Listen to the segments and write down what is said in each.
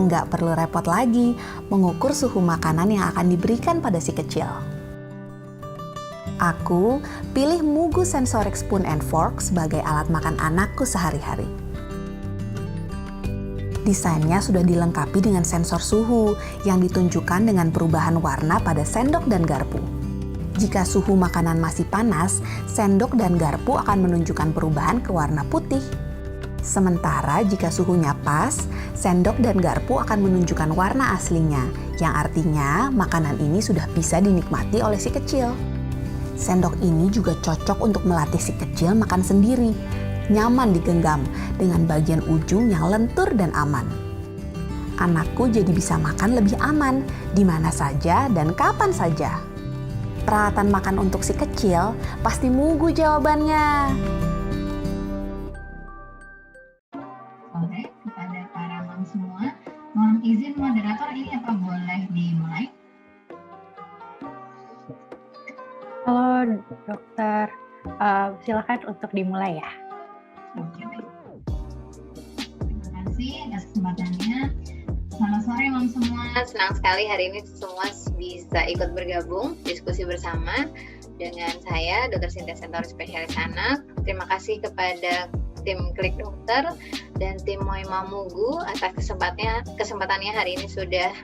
nggak perlu repot lagi mengukur suhu makanan yang akan diberikan pada si kecil. Aku pilih Mugu Sensoric Spoon and Fork sebagai alat makan anakku sehari-hari. Desainnya sudah dilengkapi dengan sensor suhu yang ditunjukkan dengan perubahan warna pada sendok dan garpu. Jika suhu makanan masih panas, sendok dan garpu akan menunjukkan perubahan ke warna putih. Sementara jika suhunya pas, sendok dan garpu akan menunjukkan warna aslinya, yang artinya makanan ini sudah bisa dinikmati oleh si kecil. Sendok ini juga cocok untuk melatih si kecil makan sendiri, nyaman digenggam dengan bagian ujung yang lentur dan aman. Anakku jadi bisa makan lebih aman di mana saja dan kapan saja. Peralatan makan untuk si kecil pasti Mugu jawabannya. Sore kepada para mam semua, mohon izin moderator, ini apa boleh dimulai? Halo dokter, silakan untuk dimulai ya. Oke, baik. Terima kasih atas kesempatannya. Selamat sore mam semua. Senang sekali hari ini semua bisa ikut bergabung diskusi bersama dengan saya, Dr. Sinta Sentori, spesialis anak. Terima kasih kepada tim Klik Dokter dan tim Moima Mugu atas kesempatannya hari ini sudah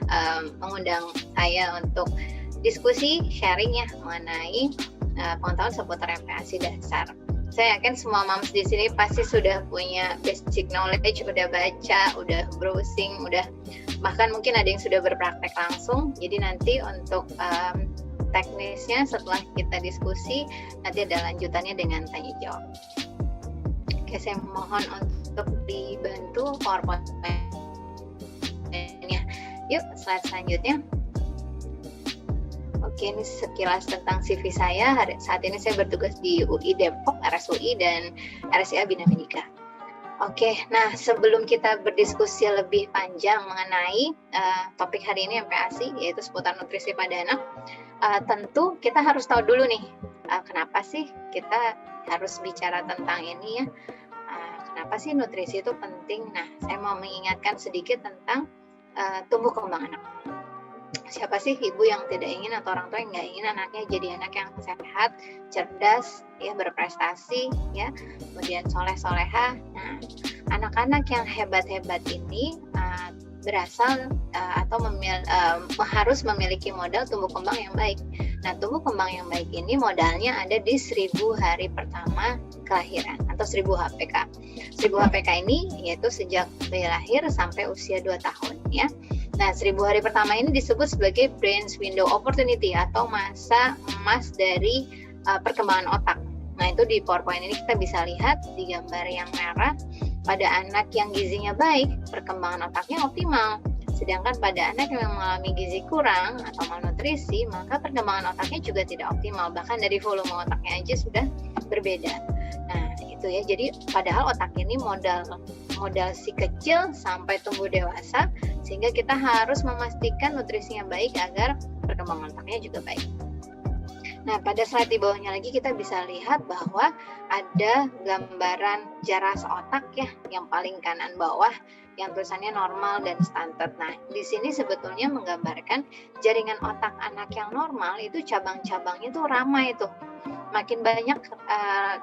mengundang saya untuk diskusi sharing ya mengenai pengetahuan seputar MPASI dasar. Saya yakin semua moms di sini pasti sudah punya basic knowledge, udah baca, udah browsing, udah bahkan mungkin ada yang sudah berpraktek langsung. Jadi nanti untuk teknisnya setelah kita diskusi nanti ada lanjutannya dengan tanya jawab. Oke, saya mohon untuk dibantu PowerPoint-nya. Yuk, slide selanjutnya. Oke, ini sekilas tentang CV saya. Saat ini saya bertugas di UI Depok, RSUI, dan RSIA Bina Medika. Oke, nah sebelum kita berdiskusi lebih panjang mengenai topik hari ini MPASI, yaitu seputar nutrisi pada anak, tentu kita harus tahu dulu nih, kenapa sih kita harus bicara tentang ini ya, kenapa sih nutrisi itu penting. Nah, saya mau mengingatkan sedikit tentang tumbuh kembang anak. Siapa sih ibu yang tidak ingin atau orang tua yang nggak ingin anaknya jadi anak yang sehat, cerdas, ya berprestasi, ya kemudian soleh-soleha. Nah, anak-anak yang hebat-hebat ini berasal atau harus memiliki modal tumbuh kembang yang baik. Nah, tumbuh kembang yang baik ini modalnya ada di 1000 hari pertama kelahiran atau 1000 HPK. 1000 HPK ini yaitu sejak bayi lahir sampai usia 2 tahun ya. Nah, 1000 hari pertama ini disebut sebagai Brain's Window Opportunity atau masa emas dari perkembangan otak. Nah, itu di PowerPoint ini kita bisa lihat di gambar yang merah, pada anak yang gizinya baik, perkembangan otaknya optimal. Sedangkan pada anak yang mengalami gizi kurang atau malnutrisi, maka perkembangan otaknya juga tidak optimal. Bahkan dari volume otaknya aja sudah berbeda. Nah, itu ya. Jadi padahal otak ini modal si kecil sampai tumbuh dewasa, sehingga kita harus memastikan nutrisinya baik agar perkembangan otaknya juga baik. Nah, pada slide di bawahnya lagi kita bisa lihat bahwa ada gambaran jaras otak ya, yang paling kanan bawah, yang tulisannya normal dan standar. Nah, di sini sebetulnya menggambarkan jaringan otak anak yang normal itu cabang-cabangnya tuh ramai tuh. Makin banyak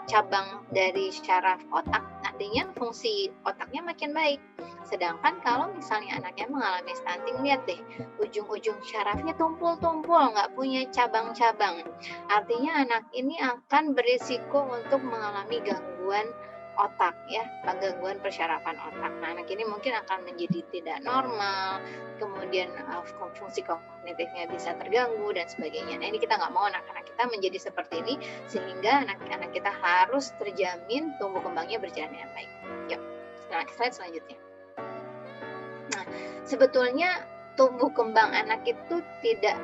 cabang dari syaraf otak, artinya fungsi otaknya makin baik. Sedangkan kalau misalnya anaknya mengalami stunting, lihat deh, ujung-ujung syarafnya tumpul-tumpul, nggak punya cabang-cabang. Artinya anak ini akan berisiko untuk mengalami gangguan otak ya, gangguan persyarafan otak. Nah, anak ini mungkin akan menjadi tidak normal, kemudian fungsi kognitifnya bisa terganggu dan sebagainya. Nah, ini kita nggak mau anak-anak kita menjadi seperti ini, sehingga anak-anak kita harus terjamin tumbuh kembangnya berjalan dengan baik. Yuk, slide selanjutnya. Nah, sebetulnya tumbuh kembang anak itu tidak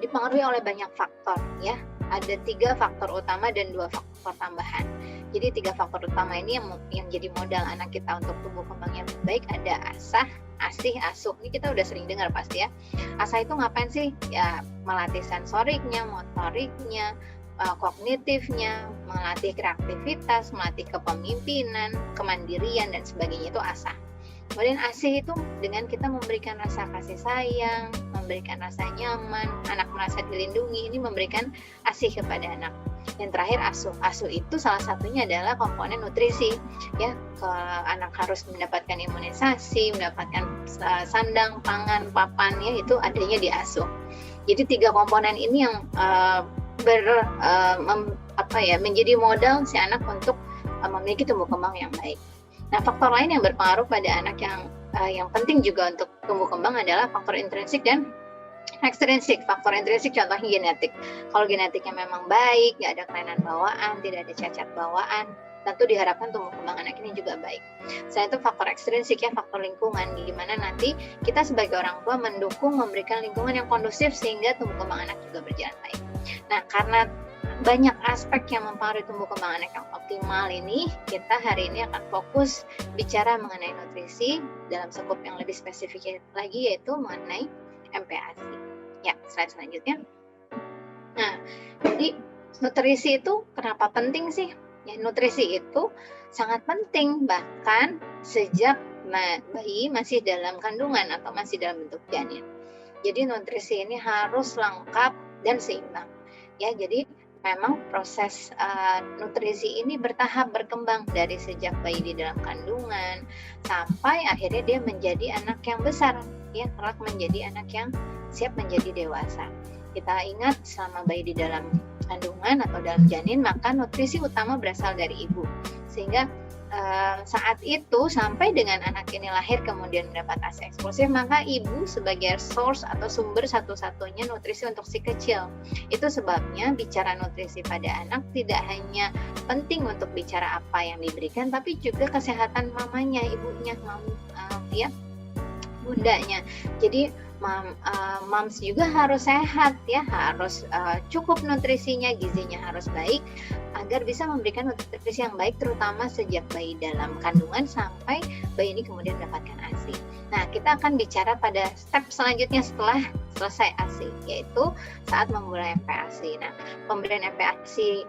dipengaruhi oleh banyak faktor ya. Ada 3 faktor utama dan 2 faktor tambahan. Jadi 3 faktor utama ini yang jadi modal anak kita untuk tumbuh kembangnya baik. Ada asah, asih, asuh. Ini kita udah sering dengar pasti ya. Asah itu ngapain sih? Ya, melatih sensoriknya, motoriknya, kognitifnya, melatih kreativitas, melatih kepemimpinan, kemandirian dan sebagainya, itu asah. Kemudian ASI itu dengan kita memberikan rasa kasih sayang, memberikan rasa nyaman, anak merasa dilindungi, ini memberikan ASI kepada anak. Yang terakhir asuh. Asuh itu salah satunya adalah komponen nutrisi, ya. Anak harus mendapatkan imunisasi, mendapatkan sandang, pangan, papan, ya, itu adanya di asuh. Jadi 3 komponen ini yang menjadi modal si anak untuk memiliki tumbuh kembang yang baik. Nah, faktor lain yang berpengaruh pada anak yang penting juga untuk tumbuh kembang adalah faktor intrinsik dan ekstrinsik. Faktor intrinsik contohnya genetik. Kalau genetiknya memang baik, nggak ada kelainan bawaan, tidak ada cacat bawaan, tentu diharapkan tumbuh kembang anak ini juga baik. Selain itu faktor ekstrinsik, ya, faktor lingkungan, gimana nanti kita sebagai orang tua mendukung, memberikan lingkungan yang kondusif sehingga tumbuh kembang anak juga berjalan baik. Nah, karena banyak aspek yang mempengaruhi tumbuh kembang anak yang optimal ini, kita hari ini akan fokus bicara mengenai nutrisi dalam skup yang lebih spesifik lagi, yaitu mengenai MPASI. Ya, slide selanjutnya. Nah, jadi nutrisi itu kenapa penting sih? Ya, nutrisi itu sangat penting bahkan sejak bayi masih dalam kandungan atau masih dalam bentuk janin. Jadi nutrisi ini harus lengkap dan seimbang. Ya, jadi memang proses nutrisi ini bertahap berkembang dari sejak bayi di dalam kandungan sampai akhirnya dia menjadi anak yang besar, ya, kelak menjadi anak yang siap menjadi dewasa. Kita ingat selama bayi di dalam kandungan atau dalam janin, maka nutrisi utama berasal dari ibu, sehingga saat itu sampai dengan anak ini lahir kemudian mendapat ASI eksklusif, maka ibu sebagai source atau sumber satu-satunya nutrisi untuk si kecil. Itu sebabnya bicara nutrisi pada anak tidak hanya penting untuk bicara apa yang diberikan, tapi juga kesehatan mamanya, ibunya, bundanya. Jadi moms juga harus sehat, ya, harus cukup nutrisinya, gizinya harus baik agar bisa memberikan nutrisi yang baik, terutama sejak bayi dalam kandungan sampai bayi ini kemudian mendapatkan ASI. Nah, kita akan bicara pada step selanjutnya setelah selesai ASI, yaitu saat memulai MPASI. Nah, pemberian MPASI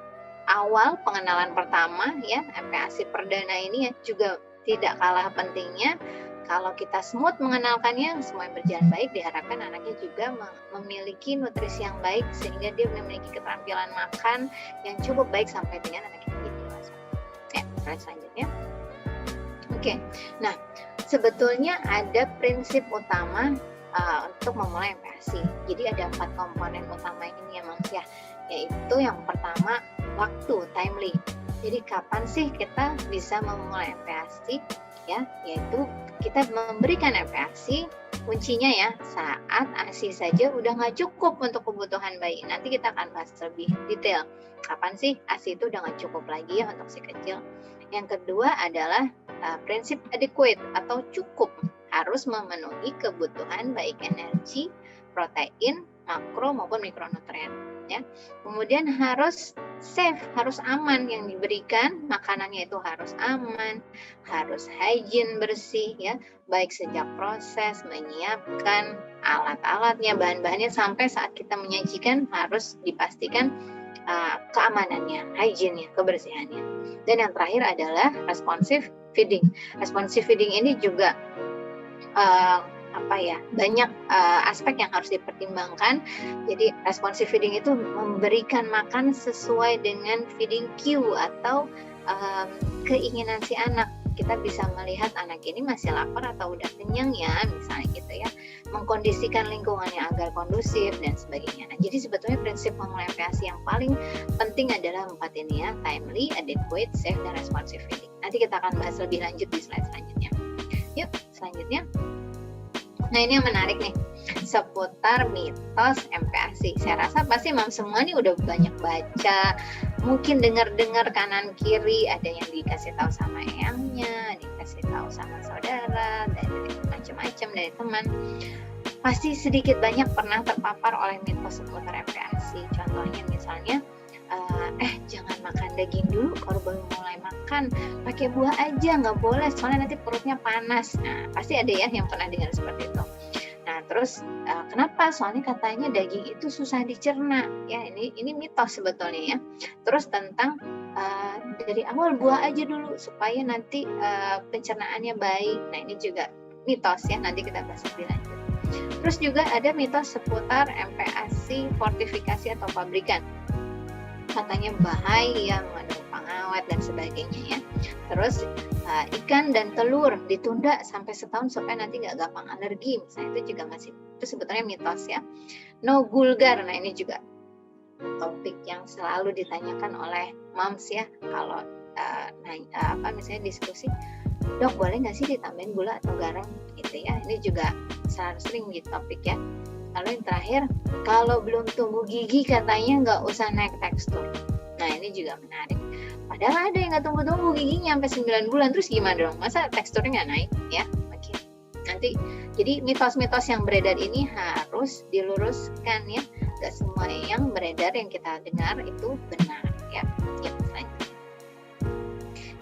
awal, pengenalan pertama, ya, MPASI perdana ini, ya, juga tidak kalah pentingnya. Kalau kita smooth mengenalkannya, semua yang berjalan baik, diharapkan anaknya juga memiliki nutrisi yang baik sehingga dia memiliki keterampilan makan yang cukup baik sampai dengan anaknya menjadi dewasa. Ya, slide selanjutnya. Oke, nah sebetulnya ada prinsip utama untuk memulai MPASI. Jadi ada 4 komponen utama ini ya, Moms, ya, yaitu yang pertama waktu, timely. Jadi kapan sih kita bisa memulai MPASI? Ya, yaitu kita memberikan MPASI, kuncinya, ya, saat ASI saja udah nggak cukup untuk kebutuhan bayi. Nanti kita akan bahas lebih detail. Kapan sih ASI itu udah nggak cukup lagi, ya, untuk si kecil. Yang kedua adalah prinsip adequate atau cukup, harus memenuhi kebutuhan baik energi, protein, makro maupun mikronutrien. Ya. Kemudian harus safe, harus aman yang diberikan, makanannya itu harus aman, harus hygiene, bersih, ya, baik sejak proses, menyiapkan alat-alatnya, bahan-bahannya, sampai saat kita menyajikan harus dipastikan keamanannya, hygiene-nya, kebersihannya. Dan yang terakhir adalah responsive feeding. Responsive feeding ini juga banyak aspek yang harus dipertimbangkan. Jadi responsive feeding itu memberikan makan sesuai dengan feeding cue atau keinginan si anak. Kita bisa melihat anak ini masih lapar atau udah kenyang, ya, misalnya gitu, ya, mengkondisikan lingkungannya agar kondusif dan sebagainya. Nah, jadi sebetulnya prinsip memulai MPASI yang paling penting adalah 4 ini, ya, timely, adequate, safe, dan responsive feeding. Nanti kita akan bahas lebih lanjut di slide selanjutnya. Yuk, selanjutnya. Nah, ini yang menarik nih, seputar mitos MPASI. Saya rasa pasti Mam semua nih udah banyak baca, mungkin dengar-dengar kanan kiri, ada yang dikasih tahu sama eyangnya, dikasih tahu sama saudara, dari macam-macam, dari teman. Pasti sedikit banyak pernah terpapar oleh mitos seputar MPASI. Contohnya misalnya, jangan makan daging dulu kalau baru mulai makan, pakai buah aja, nggak boleh soalnya nanti perutnya panas. Nah, pasti ada, ya, yang pernah dengar seperti itu. Nah, terus kenapa? Soalnya katanya daging itu susah dicerna, ya, ini mitos sebetulnya, ya. Terus tentang dari awal buah aja dulu supaya nanti pencernaannya baik. Nah ini juga mitos ya, nanti kita bahas lebih lanjut. Terus juga ada mitos seputar MPASI fortifikasi atau pabrikan. Katanya bahaya, mengandung pengawet dan sebagainya ya. Terus ikan dan telur ditunda sampai setahun supaya nanti nggak gampang alergi, misalnya itu juga masih, itu sebetulnya mitos ya. No gulgar, nah ini juga topik yang selalu ditanyakan oleh moms ya kalau misalnya diskusi, dok boleh nggak sih ditambahin gula atau garam gitu ya. Ini juga selalu sering di topik ya. Lalu yang terakhir, kalau belum tumbuh gigi katanya nggak usah naik tekstur. Nah ini juga menarik. Padahal ada yang nggak tumbuh giginya sampai 9 bulan, terus gimana dong? Masa teksturnya nggak naik ya? Oke. Nanti jadi mitos-mitos yang beredar ini harus diluruskan ya. Gak semua yang beredar yang kita dengar itu benar ya.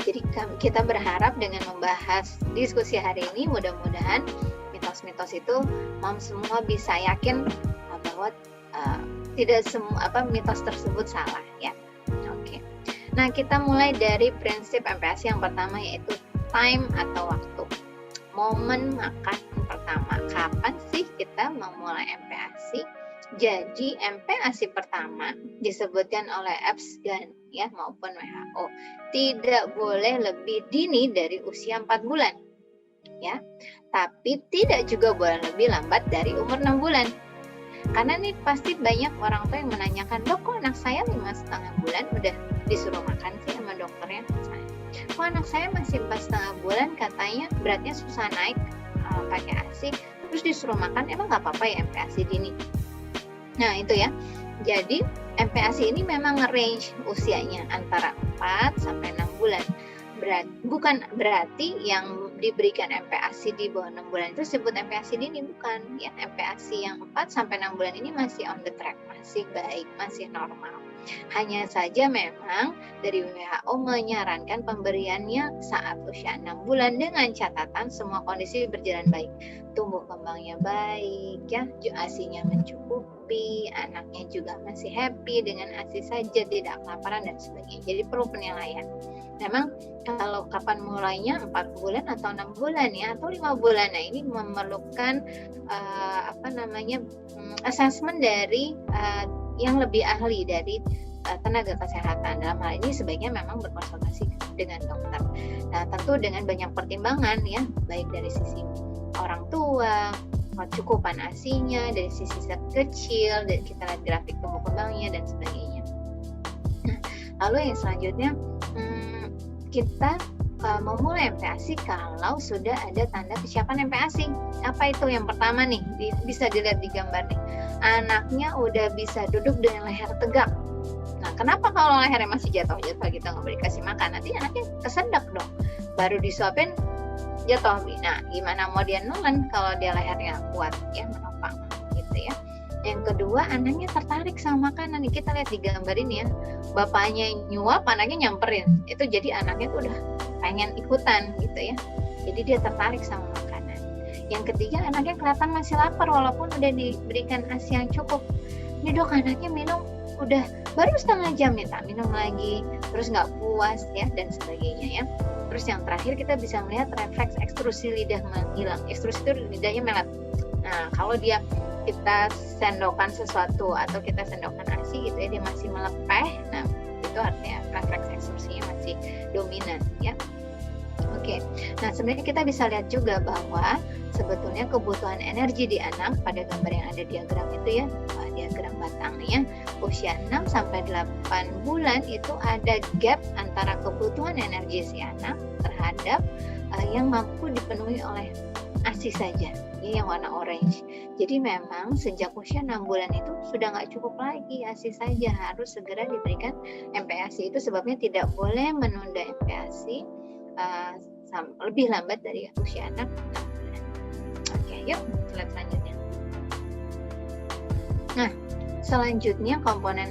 Jadi kita berharap dengan membahas diskusi hari ini, mudah-mudahan mitos-mitos itu semua bisa yakin bahwa tidak semua mitos tersebut salah ya. Oke. Nah, kita mulai dari prinsip MPASI yang pertama, yaitu time atau waktu. Momen makan pertama. Kapan sih kita memulai MPASI? Jadi MPASI pertama disebutkan oleh EBSGAN ya maupun WHO tidak boleh lebih dini dari usia 4 bulan ya, tapi tidak juga boleh lebih lambat dari umur 6 bulan. Karena nih pasti banyak orang tua yang menanyakan, dok kok anak saya 5,5 bulan udah disuruh makan sih sama dokternya, kok anak saya masih 4,5 bulan katanya beratnya susah naik pakai ASI, terus disuruh makan, emang nggak apa-apa ya MPASI dini? Nah itu ya, jadi MPASI ini memang range usianya antara 4 sampai 6 bulan. Bukan berarti yang diberikan MPASI di bawah 6 bulan itu disebut MPASI dini, bukan ya. MPASI yang 4 sampai 6 bulan ini masih on the track, masih baik, masih normal. Hanya saja memang dari WHO menyarankan pemberiannya saat usia 6 bulan dengan catatan semua kondisi berjalan baik. Tumbuh kembangnya baik ya, ASI-nya mencukupi, anaknya juga masih happy dengan ASI saja, tidak kelaparan dan sebagainya. Jadi perlu penilaian. Memang kalau kapan mulainya 4 bulan atau 6 bulan ya, atau 5 bulan. Nah ini memerlukan assessment dari yang lebih ahli dari tenaga kesehatan. Dalam hal ini sebaiknya memang berkonsultasi dengan dokter. Nah, tentu dengan banyak pertimbangan ya, baik dari sisi orang tua, kecukupan ASI-nya, dari sisi kecil, dan kita lihat grafik tumbuh kembangnya dan sebagainya. Nah, lalu yang selanjutnya kita memulai MPASI kalau sudah ada tanda kesiapan MPASI. Apa itu? Yang pertama nih, bisa dilihat di gambar nih. Anaknya udah bisa duduk dengan leher tegak. Nah, kenapa kalau lehernya masih jatuh-jatuh kita nggak boleh kasih makan? Nanti anaknya kesendak dong. Baru disuapin jatuh. Nah, gimana mau dia nelen kalau dia lehernya kuat ya, menopang gitu ya. Yang kedua, anaknya tertarik sama makanan. Nih, kita lihat di gambar ini ya. Bapaknya nyuap, anaknya nyamperin. Itu jadi anaknya tuh udah pengen ikutan gitu ya. Jadi dia tertarik sama makanan. Yang ketiga, anaknya kelihatan masih lapar walaupun udah diberikan ASI yang cukup. Ini dok, anaknya minum udah baru setengah jam minta minum lagi, terus nggak puas ya dan sebagainya ya. Terus yang terakhir kita bisa melihat refleks ekstrusi lidah menghilang. Ekstrusi itu lidahnya melet. Nah kalau kita sendokkan sesuatu atau kita sendokkan ASI gitu ya, dia masih melepeh, nah itu artinya refleks ekstrusinya masih dominan ya. Oke, nah sebenarnya kita bisa lihat juga bahwa sebetulnya kebutuhan energi di anak pada gambar yang ada diagram itu ya, diagram batangnya, usia 6 sampai 8 bulan itu ada gap antara kebutuhan energi si anak terhadap yang mampu dipenuhi oleh ASI saja, ini yang warna orange. Jadi memang sejak usia 6 bulan itu sudah nggak cukup lagi ASI saja, harus segera diberikan MPASI. Itu sebabnya tidak boleh menunda MPASI lebih lambat dari usia anak 6 bulan. Oke, yuk slide selanjutnya. Nah, selanjutnya komponen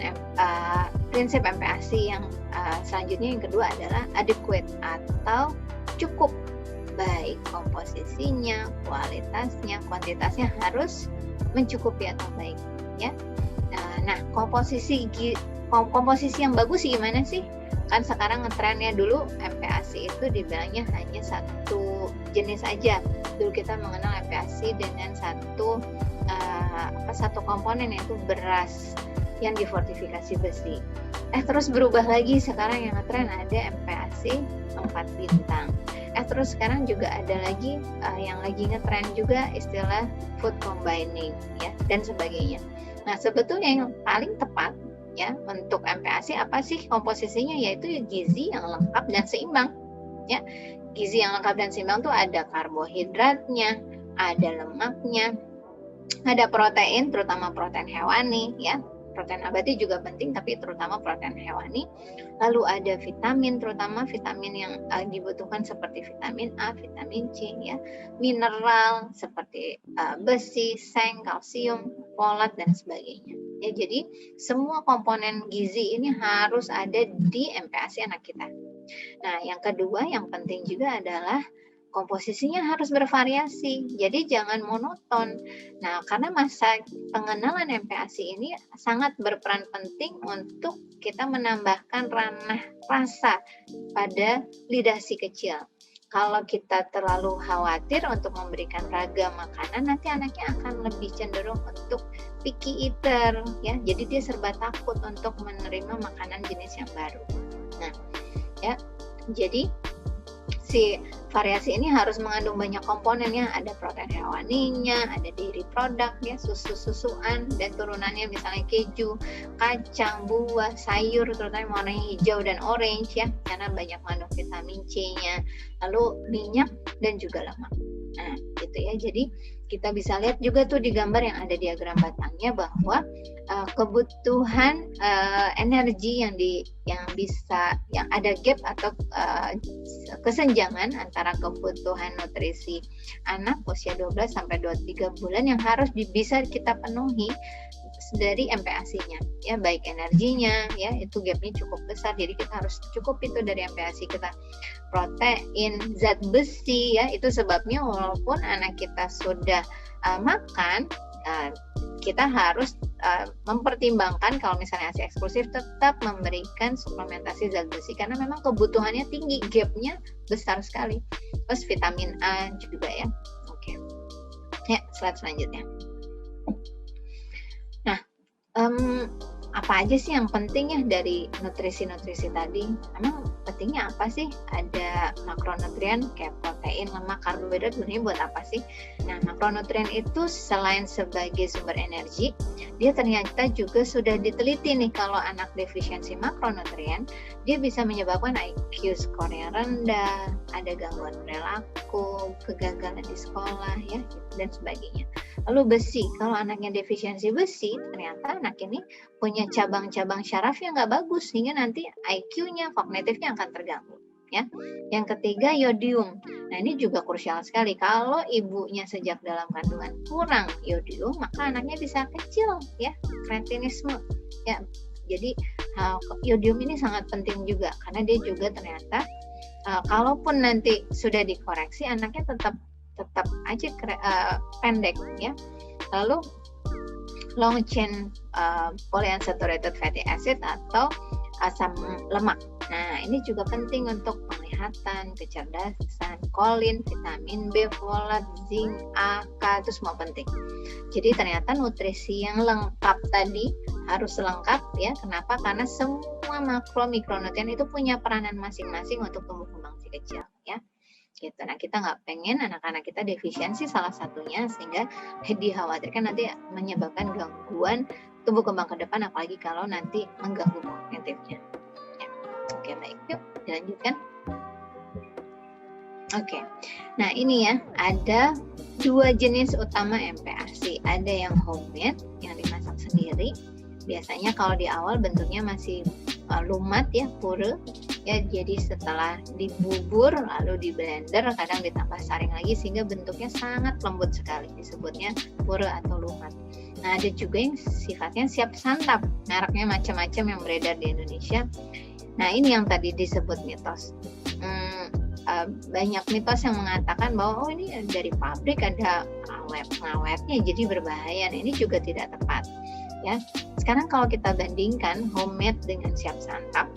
prinsip MPASI yang selanjutnya yang kedua adalah adequate atau cukup, baik komposisinya, kualitasnya, kuantitasnya harus mencukupi atau baik ya. Nah, komposisi yang bagus gimana sih? Kan sekarang ngetrennya, dulu MPASI itu dibilangnya hanya satu jenis aja. Dulu kita mengenal MPASI dengan satu komponen, yaitu beras yang difortifikasi besi. Terus berubah lagi, sekarang yang ngetren ada MPASI 4 bintang. Terus sekarang juga ada lagi yang lagi ngetren juga istilah food combining ya, dan sebagainya. Nah, sebetulnya yang paling tepat ya untuk MPASI apa sih komposisinya, yaitu gizi yang lengkap dan seimbang ya. Gizi yang lengkap dan seimbang tuh ada karbohidratnya, ada lemaknya, ada protein, terutama protein hewani ya. Protein nabati juga penting, tapi terutama protein hewani. Lalu ada vitamin, terutama vitamin yang dibutuhkan seperti vitamin A, vitamin C ya. Mineral seperti besi, seng, kalsium, folat dan sebagainya. Ya, jadi semua komponen gizi ini harus ada di MPASI anak kita. Nah, yang kedua yang penting juga adalah komposisinya harus bervariasi, jadi jangan monoton. Nah, karena masa pengenalan MPASI ini sangat berperan penting untuk kita menambahkan ranah rasa pada lidah si kecil. Kalau kita terlalu khawatir untuk memberikan ragam makanan, nanti anaknya akan lebih cenderung untuk picky eater, ya. Jadi dia serba takut untuk menerima makanan jenis yang baru. Nah, ya, jadi si variasi ini harus mengandung banyak komponen ya, ada protein hewaninya, ada dairy product ya, susu-susuan dan turunannya misalnya keju, kacang, buah, sayur terutama warnanya hijau dan orange ya, karena banyak mengandung vitamin C-nya, lalu minyak dan juga lemak. Nah, gitu ya. Jadi kita bisa lihat juga tuh di gambar yang ada diagram batangnya bahwa kebutuhan energi yang ada gap atau kesenjangan antara kebutuhan nutrisi anak usia 12 sampai 23 bulan yang harus bisa kita penuhi dari MPASI-nya ya, baik energinya ya, itu gapnya cukup besar, jadi kita harus cukup itu dari MPASI kita. Protein, zat besi ya, itu sebabnya walaupun anak kita sudah makan, kita harus mempertimbangkan kalau misalnya ASI eksklusif tetap memberikan suplementasi zat besi karena memang kebutuhannya tinggi, gapnya besar sekali. Terus vitamin A juga ya. Oke. Ya, slide selanjutnya. Nah, apa aja sih yang penting ya dari nutrisi-nutrisi tadi? Emang pentingnya apa sih? Ada makronutrien kayak protein, lemak, karbohidrat, sebenarnya buat apa sih? Nah, makronutrien itu selain sebagai sumber energi, dia ternyata juga sudah diteliti nih kalau anak defisiensi makronutrien, dia bisa menyebabkan IQ skornya rendah, ada gangguan perilaku, kegagalan di sekolah ya, dan sebagainya. Lalu besi, kalau anaknya defisiensi besi, ternyata anak ini punya cabang-cabang syaraf yang nggak bagus sehingga nanti IQ-nya, kognitifnya akan terganggu. Ya, yang ketiga yodium. Nah, ini juga krusial sekali. Kalau ibunya sejak dalam kandungan kurang yodium, maka anaknya bisa kecil, ya, kretinisme. Ya, jadi yodium ini sangat penting juga karena dia juga ternyata kalaupun nanti sudah dikoreksi, anaknya tetap aja pendek, ya. Lalu long chain polyunsaturated fatty acid atau asam lemak. Nah, ini juga penting untuk penglihatan, kecerdasan, kolin, vitamin B, folat, zinc, A, K, itu semua penting. Jadi ternyata nutrisi yang lengkap tadi harus lengkap ya. Kenapa? Karena semua makro mikronutrien itu punya peranan masing-masing untuk tumbuh kembang si kecil ya. Gitu. Nah, kita nggak pengen anak-anak kita defisiensi salah satunya sehingga dikhawatirkan nanti menyebabkan gangguan tumbuh kembang ke depan, apalagi kalau nanti mengganggu kognitifnya. Ya. Oke, baik, yuk dilanjutkan. Oke, nah ini ya, ada dua jenis utama MPASI. Ada yang homemade, yang dimasak sendiri. Biasanya kalau di awal bentuknya masih lumat ya, puree. Ya, jadi setelah dibubur lalu di blender, kadang ditambah saring lagi sehingga bentuknya sangat lembut sekali, disebutnya puree atau lumat. Nah, ada juga yang sifatnya siap santap, mereknya macam-macam yang beredar di Indonesia. Nah, ini yang tadi disebut mitos. Banyak mitos yang mengatakan bahwa ini dari pabrik ada awet-awetnya jadi berbahaya. Nah, ini juga tidak tepat. Ya, sekarang kalau kita bandingkan homemade dengan siap santap,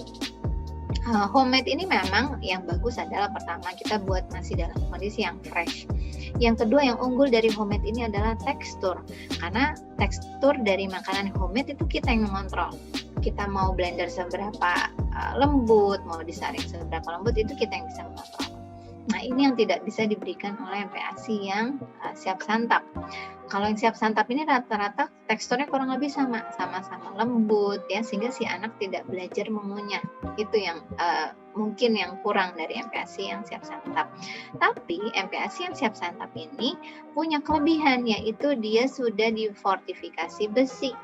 Homemade ini memang yang bagus adalah pertama kita buat masih dalam kondisi yang fresh. Yang kedua yang unggul dari homemade ini adalah tekstur, karena tekstur dari makanan homemade itu kita yang mengontrol. Kita mau blender seberapa lembut, mau disaring seberapa lembut, itu kita yang bisa mengontrol. Nah, ini yang tidak bisa diberikan oleh MPASI yang siap santap. Kalau yang siap santap ini rata-rata teksturnya kurang lebih sama-sama lembut ya, sehingga si anak tidak belajar mengunyah. Itu yang mungkin yang kurang dari MPASI yang siap santap. Tapi MPASI yang siap santap ini punya kelebihan, yaitu dia sudah difortifikasi besi.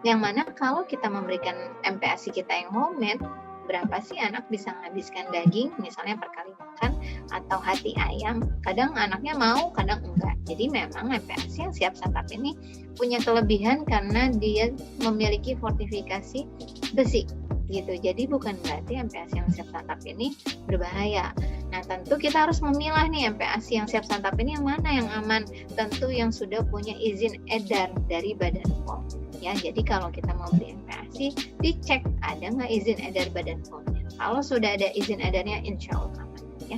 Yang mana kalau kita memberikan MPASI kita yang homemade, berapa sih anak bisa menghabiskan daging misalnya per kali makan atau hati ayam, kadang anaknya mau kadang enggak. Jadi memang MPASI yang siap santap ini punya kelebihan karena dia memiliki fortifikasi besi gitu. Jadi bukan berarti MPASI yang siap santap ini berbahaya. Nah, tentu kita harus memilah nih MPASI yang siap santap ini yang mana yang aman. Tentu yang sudah punya izin edar dari Badan POM. Ya, jadi kalau kita mau beli MPASI, dicek ada nggak izin edar Badan POM-nya. Kalau sudah ada izin edarnya, insya Allah aman. Ya,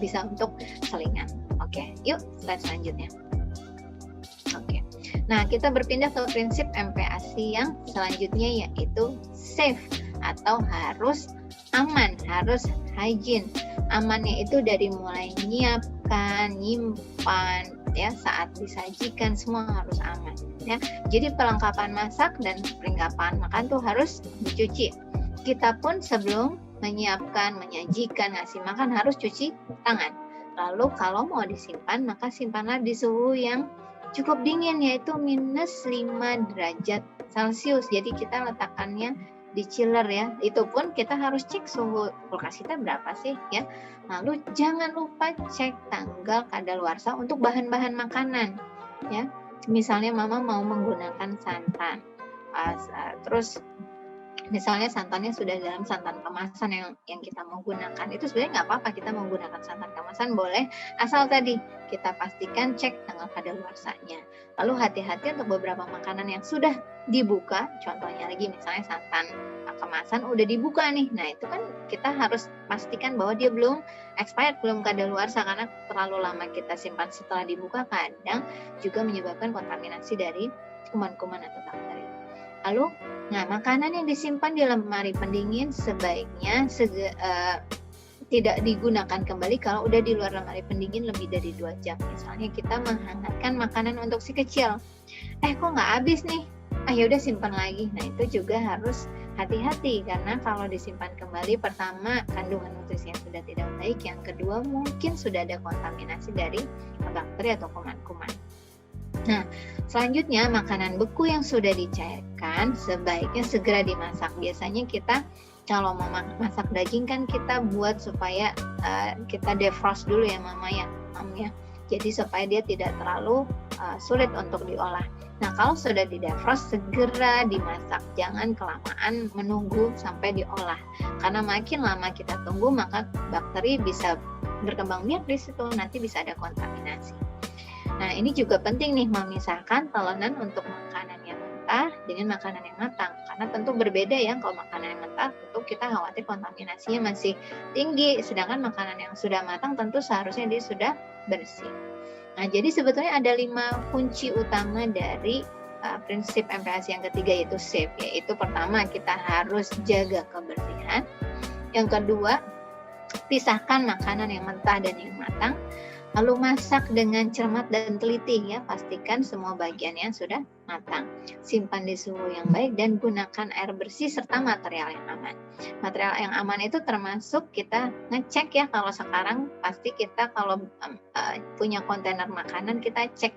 bisa untuk selingan. Oke, yuk slide selanjutnya. Oke, nah kita berpindah ke prinsip MPASI yang selanjutnya, yaitu safe atau harus aman, harus hygiene. Amannya itu dari mulai menyiapkan, nyimpan, ya saat disajikan semua harus aman. Ya, jadi perlengkapan masak dan perlengkapan makan tuh harus dicuci. Kita pun sebelum menyiapkan, menyajikan, ngasih makan harus cuci tangan. Lalu kalau mau disimpan, maka simpanlah di suhu yang cukup dingin, yaitu minus 5 derajat Celcius. Jadi kita letakkannya di chiller ya. Itu pun kita harus cek suhu kulkas kita berapa sih ya. Lalu jangan lupa cek tanggal kadaluarsa untuk bahan-bahan makanan ya. Misalnya mama mau menggunakan santan, terus misalnya santannya sudah dalam santan kemasan yang kita mau gunakan, itu sebenarnya nggak apa-apa kita menggunakan santan kemasan, boleh, asal tadi kita pastikan cek tanggal kadaluarsanya. Lalu hati-hati untuk beberapa makanan yang sudah dibuka, contohnya lagi misalnya santan kemasan udah dibuka nih, nah itu kan kita harus pastikan bahwa dia belum expired, belum kadaluarsa, karena terlalu lama kita simpan setelah dibuka kadang juga menyebabkan kontaminasi dari kuman-kuman atau bakteri. Lalu, nah makanan yang disimpan di lemari pendingin sebaiknya tidak digunakan kembali kalau udah di luar lemari pendingin lebih dari 2 jam. Misalnya kita menghangatkan makanan untuk si kecil, kok nggak habis nih, yaudah simpan lagi. Nah itu juga harus hati-hati, karena kalau disimpan kembali, pertama kandungan nutrisinya sudah tidak baik, yang kedua mungkin sudah ada kontaminasi dari bakteri atau kuman-kuman. Nah, selanjutnya makanan beku yang sudah dicairkan sebaiknya segera dimasak. Biasanya kita kalau mau masak daging kan kita buat supaya kita defrost dulu ya mama ya. Jadi supaya dia tidak terlalu sulit untuk diolah. Nah, kalau sudah di defrost segera dimasak. Jangan kelamaan menunggu sampai diolah. Karena makin lama kita tunggu maka bakteri bisa berkembang biak di situ, nanti bisa ada kontaminasi. Nah, ini juga penting nih memisahkan telonan untuk makanan yang mentah dengan makanan yang matang. Karena tentu berbeda ya, kalau makanan yang mentah tentu kita khawatir kontaminasinya masih tinggi, sedangkan makanan yang sudah matang tentu seharusnya dia sudah bersih. Nah, jadi sebetulnya ada 5 kunci utama dari prinsip MPASI yang ketiga, yaitu safe. Yaitu pertama, kita harus jaga kebersihan. Yang kedua, pisahkan makanan yang mentah dan yang matang. Lalu masak dengan cermat dan teliti ya, pastikan semua bagiannya sudah matang. Simpan di suhu yang baik dan gunakan air bersih serta material yang aman. Material yang aman itu termasuk kita ngecek ya, kalau sekarang pasti kita kalau punya kontainer makanan kita cek.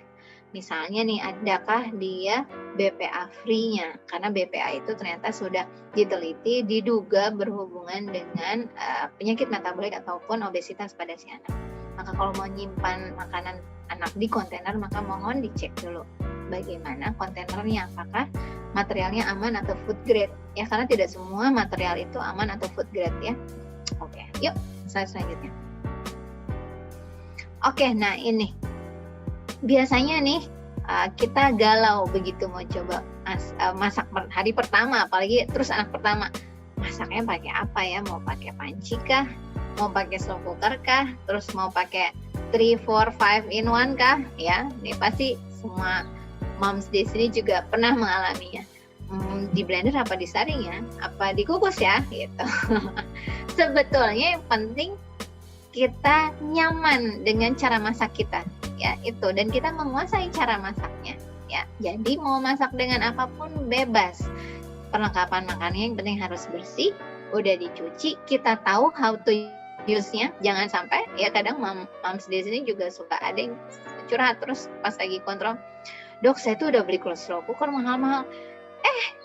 Misalnya nih, adakah dia BPA free-nya? Karena BPA itu ternyata sudah diteliti, diduga berhubungan dengan penyakit metabolik ataupun obesitas pada si anak. Maka kalau mau nyimpan makanan anak di kontainer, maka mohon dicek dulu bagaimana kontainernya, apakah materialnya aman atau food grade ya, karena tidak semua material itu aman atau food grade ya. Oke, yuk slide selanjutnya. Oke, nah ini biasanya nih kita galau begitu mau coba masak hari pertama, apalagi terus anak pertama. masaknya pakai apa ya, mau pakai panci kah, mau pakai slow cooker kah, terus mau pakai 3, 4, 5 in 1 kah, ya. Ini pasti semua moms di sini juga pernah mengalaminya. Di blender apa disaring ya, apa dikukus ya, gitu. Sebetulnya yang penting kita nyaman dengan cara masak kita, ya itu, dan kita menguasai cara masaknya, ya. Jadi mau masak dengan apapun bebas. Perlengkapan makannya yang penting harus bersih, udah dicuci, kita tahu how to use-nya. Jangan sampai, ya kadang moms di sini juga suka ada yang curhat terus pas lagi kontrol, "Dok, saya tuh udah beli slow cooker mahal-mahal,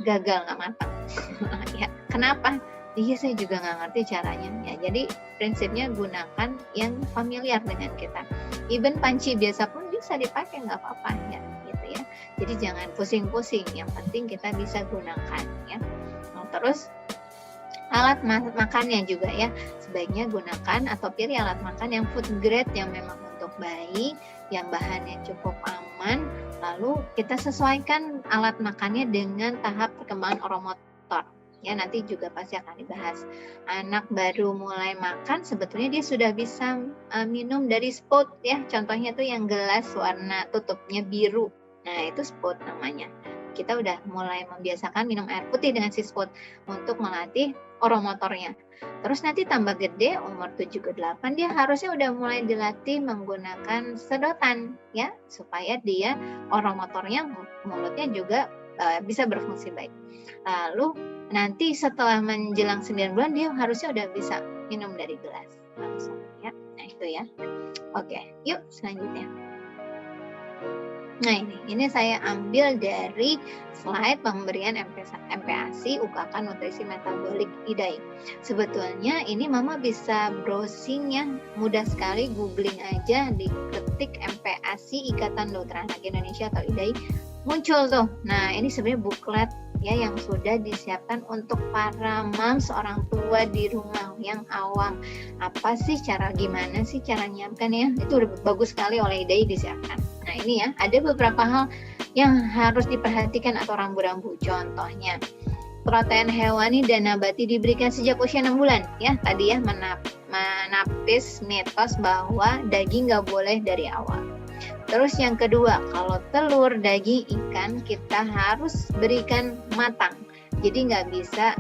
gagal nggak matang." Ya, kenapa? Iya, saya juga nggak ngerti caranya. Ya, jadi prinsipnya gunakan yang familiar dengan kita. Even panci biasa pun bisa dipakai, nggak apa-apa ya, gitu ya. Jadi jangan pusing-pusing. Yang penting kita bisa gunakan ya. Nah, terus alat makannya juga ya, sebaiknya gunakan atau pilih alat makan yang food grade yang memang untuk bayi, yang bahannya cukup aman. Lalu kita sesuaikan alat makannya dengan tahap perkembangan oromotor. Ya, nanti juga pasti akan dibahas. Anak baru mulai makan sebetulnya dia sudah bisa minum dari spout ya. Contohnya tuh yang gelas warna tutupnya biru. Nah, itu spout namanya. Kita udah mulai membiasakan minum air putih dengan si spout untuk melatih oromotornya. Terus nanti tambah gede, umur 7 ke 8, dia harusnya udah mulai dilatih menggunakan sedotan ya, supaya dia oromotornya, mulutnya juga bisa berfungsi baik. Lalu nanti setelah menjelang 9 bulan dia harusnya udah bisa minum dari gelas langsung ya. Nah, itu ya. Oke, yuk selanjutnya. Nah, ini saya ambil dari slide pemberian MPASI UKK Nutrisi Metabolik IDAI. Sebetulnya ini Mama bisa browsing ya, mudah sekali, googling aja, diketik MPASI Ikatan Dokter Anak Indonesia atau IDAI, muncul tuh. Nah, ini sebenarnya buklet ya yang sudah disiapkan untuk para moms, orang tua di rumah yang awam. Apa sih gimana sih cara nyiapkan ya? Itu udah bagus sekali oleh IDAI disiapkan. Nah, ini ya, ada beberapa hal yang harus diperhatikan atau rambu-rambu. Contohnya, protein hewani dan nabati diberikan sejak usia 6 bulan. Ya, tadi ya menapis mitos bahwa daging nggak boleh dari awal. Terus yang kedua, kalau telur, daging, ikan kita harus berikan matang. Jadi nggak bisa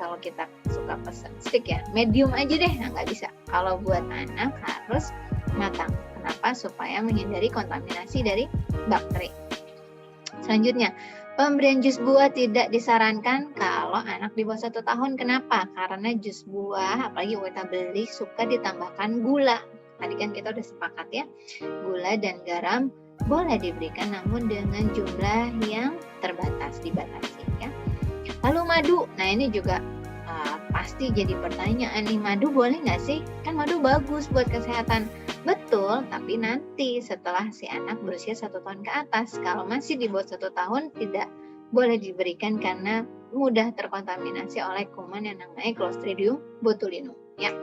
kalau kita suka pesan steak ya, medium aja deh, nggak bisa. Kalau buat anak harus matang. Kenapa? Supaya menghindari kontaminasi dari bakteri. Selanjutnya, pemberian jus buah tidak disarankan kalau anak di bawah 1 tahun. Kenapa? Karena jus buah, apalagi kita beli, suka ditambahkan gula. Tadi kan kita udah sepakat ya, gula dan garam boleh diberikan namun dengan jumlah yang dibatasi ya. Lalu madu, nah ini juga pasti jadi pertanyaan nih, madu boleh nggak sih? Kan madu bagus buat kesehatan. Betul, tapi nanti setelah si anak berusia 1 tahun ke atas. Kalau masih di bawah 1 tahun tidak boleh diberikan karena mudah terkontaminasi oleh kuman yang namanya Clostridium botulinum ya.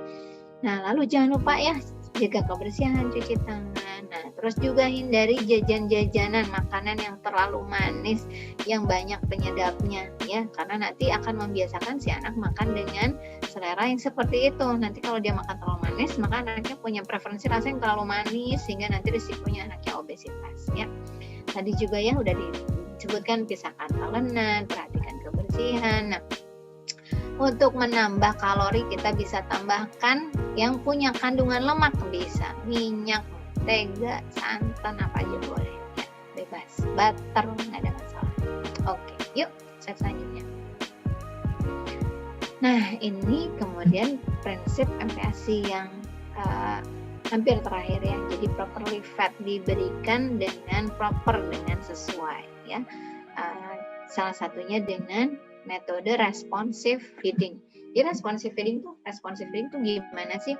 Nah, lalu jangan lupa ya, jaga kebersihan, cuci tangan. Nah, terus juga hindari jajan-jajanan makanan yang terlalu manis, yang banyak penyedapnya ya, karena nanti akan membiasakan si anak makan dengan selera yang seperti itu. Nanti kalau dia makan terlalu manis, maka anaknya punya preferensi rasa yang terlalu manis, sehingga nanti risikonya anaknya obesitas ya. Tadi juga ya udah disebutkan pisahkan talenan, perhatikan kebersihan. Nah, untuk menambah kalori kita bisa tambahkan yang punya kandungan lemak, bisa minyak, mentega, santan, apa aja boleh ya, bebas. Butter nggak ada masalah. Oke, yuk slide selanjutnya. Nah, ini kemudian prinsip MPASI yang hampir terakhir ya. Jadi properly fed diberikan dengan proper, dengan sesuai ya. Salah satunya dengan metode responsive feeding. Jadi responsive feeding tuh gimana sih?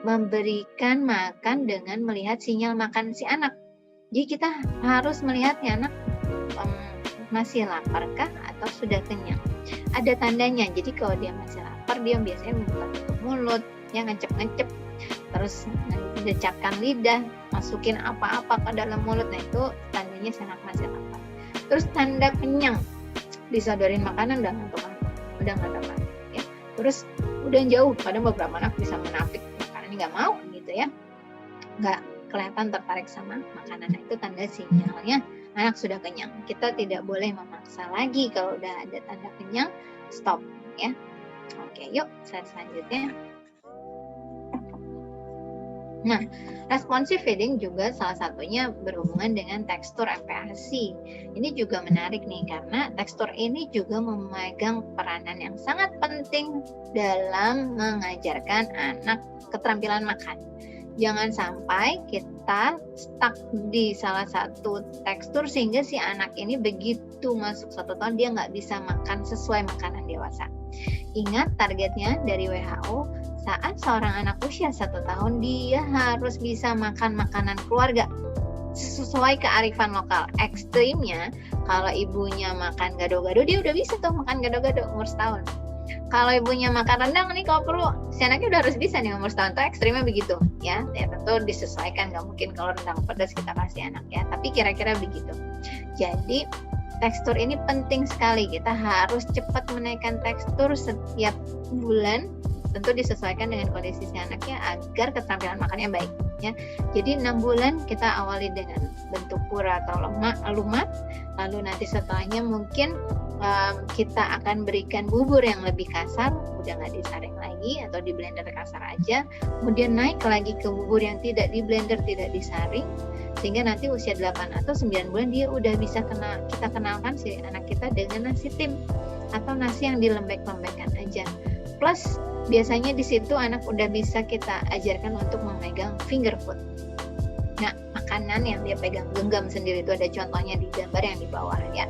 Memberikan makan dengan melihat sinyal makan si anak. Jadi kita harus melihat ya anak masih lapar kah atau sudah kenyang. Ada tandanya. Jadi kalau dia masih lapar, dia biasanya membuka tutup mulut, ya ngecep-ngecep, terus decapkan lidah, masukin apa-apa ke dalam mulut. Nah, itu tandanya si anak masih lapar. Terus tanda kenyang, disodorin makanan udah ngantuk-ngantuk. udah nggak tertarik ya. Terus udah jauh, kadang beberapa anak bisa menapik karena ini nggak mau gitu ya, nggak kelihatan tertarik sama makanan. Nah, itu tanda sinyalnya anak sudah kenyang. Kita tidak boleh memaksa lagi. Kalau udah ada tanda kenyang, stop ya. Oke, yuk slide selanjutnya. Nah, responsive feeding juga salah satunya berhubungan dengan tekstur MPASI. Ini juga menarik nih, karena tekstur ini juga memegang peranan yang sangat penting dalam mengajarkan anak keterampilan makan. Jangan sampai kita stuck di salah satu tekstur sehingga si anak ini begitu masuk 1 tahun dia nggak bisa makan sesuai makanan dewasa. Ingat targetnya dari WHO, saat seorang anak usia 1 tahun dia harus bisa makan makanan keluarga sesuai kearifan lokal. Ekstrimnya kalau ibunya makan gado-gado, dia udah bisa tuh makan gado-gado umur 1 tahun. Kalau ibunya makan rendang nih, kalau perlu si anaknya udah harus bisa nih umur 1 tahun. Tuh ekstrimnya begitu ya. Ya tentu disesuaikan, nggak mungkin kalau rendang pedas kita kasih anak ya, tapi kira-kira begitu. Jadi tekstur ini penting sekali. Kita harus cepat menaikkan tekstur setiap bulan, tentu disesuaikan dengan kondisi si anaknya agar keterampilan makannya baik ya. Jadi 6 bulan kita awali dengan bentuk pura atau lumat, lalu nanti setelahnya mungkin kita akan berikan bubur yang lebih kasar, udah nggak disaring lagi atau di blender kasar aja, kemudian naik lagi ke bubur yang tidak di blender, tidak disaring, sehingga nanti usia 8 atau 9 bulan dia udah bisa kita kenalkan si anak kita dengan nasi tim atau nasi yang dilembek-lembekkan aja. Plus biasanya di situ anak udah bisa kita ajarkan untuk memegang finger food. Nah, makanan yang dia pegang genggam sendiri itu ada contohnya di gambar yang di bawah ya.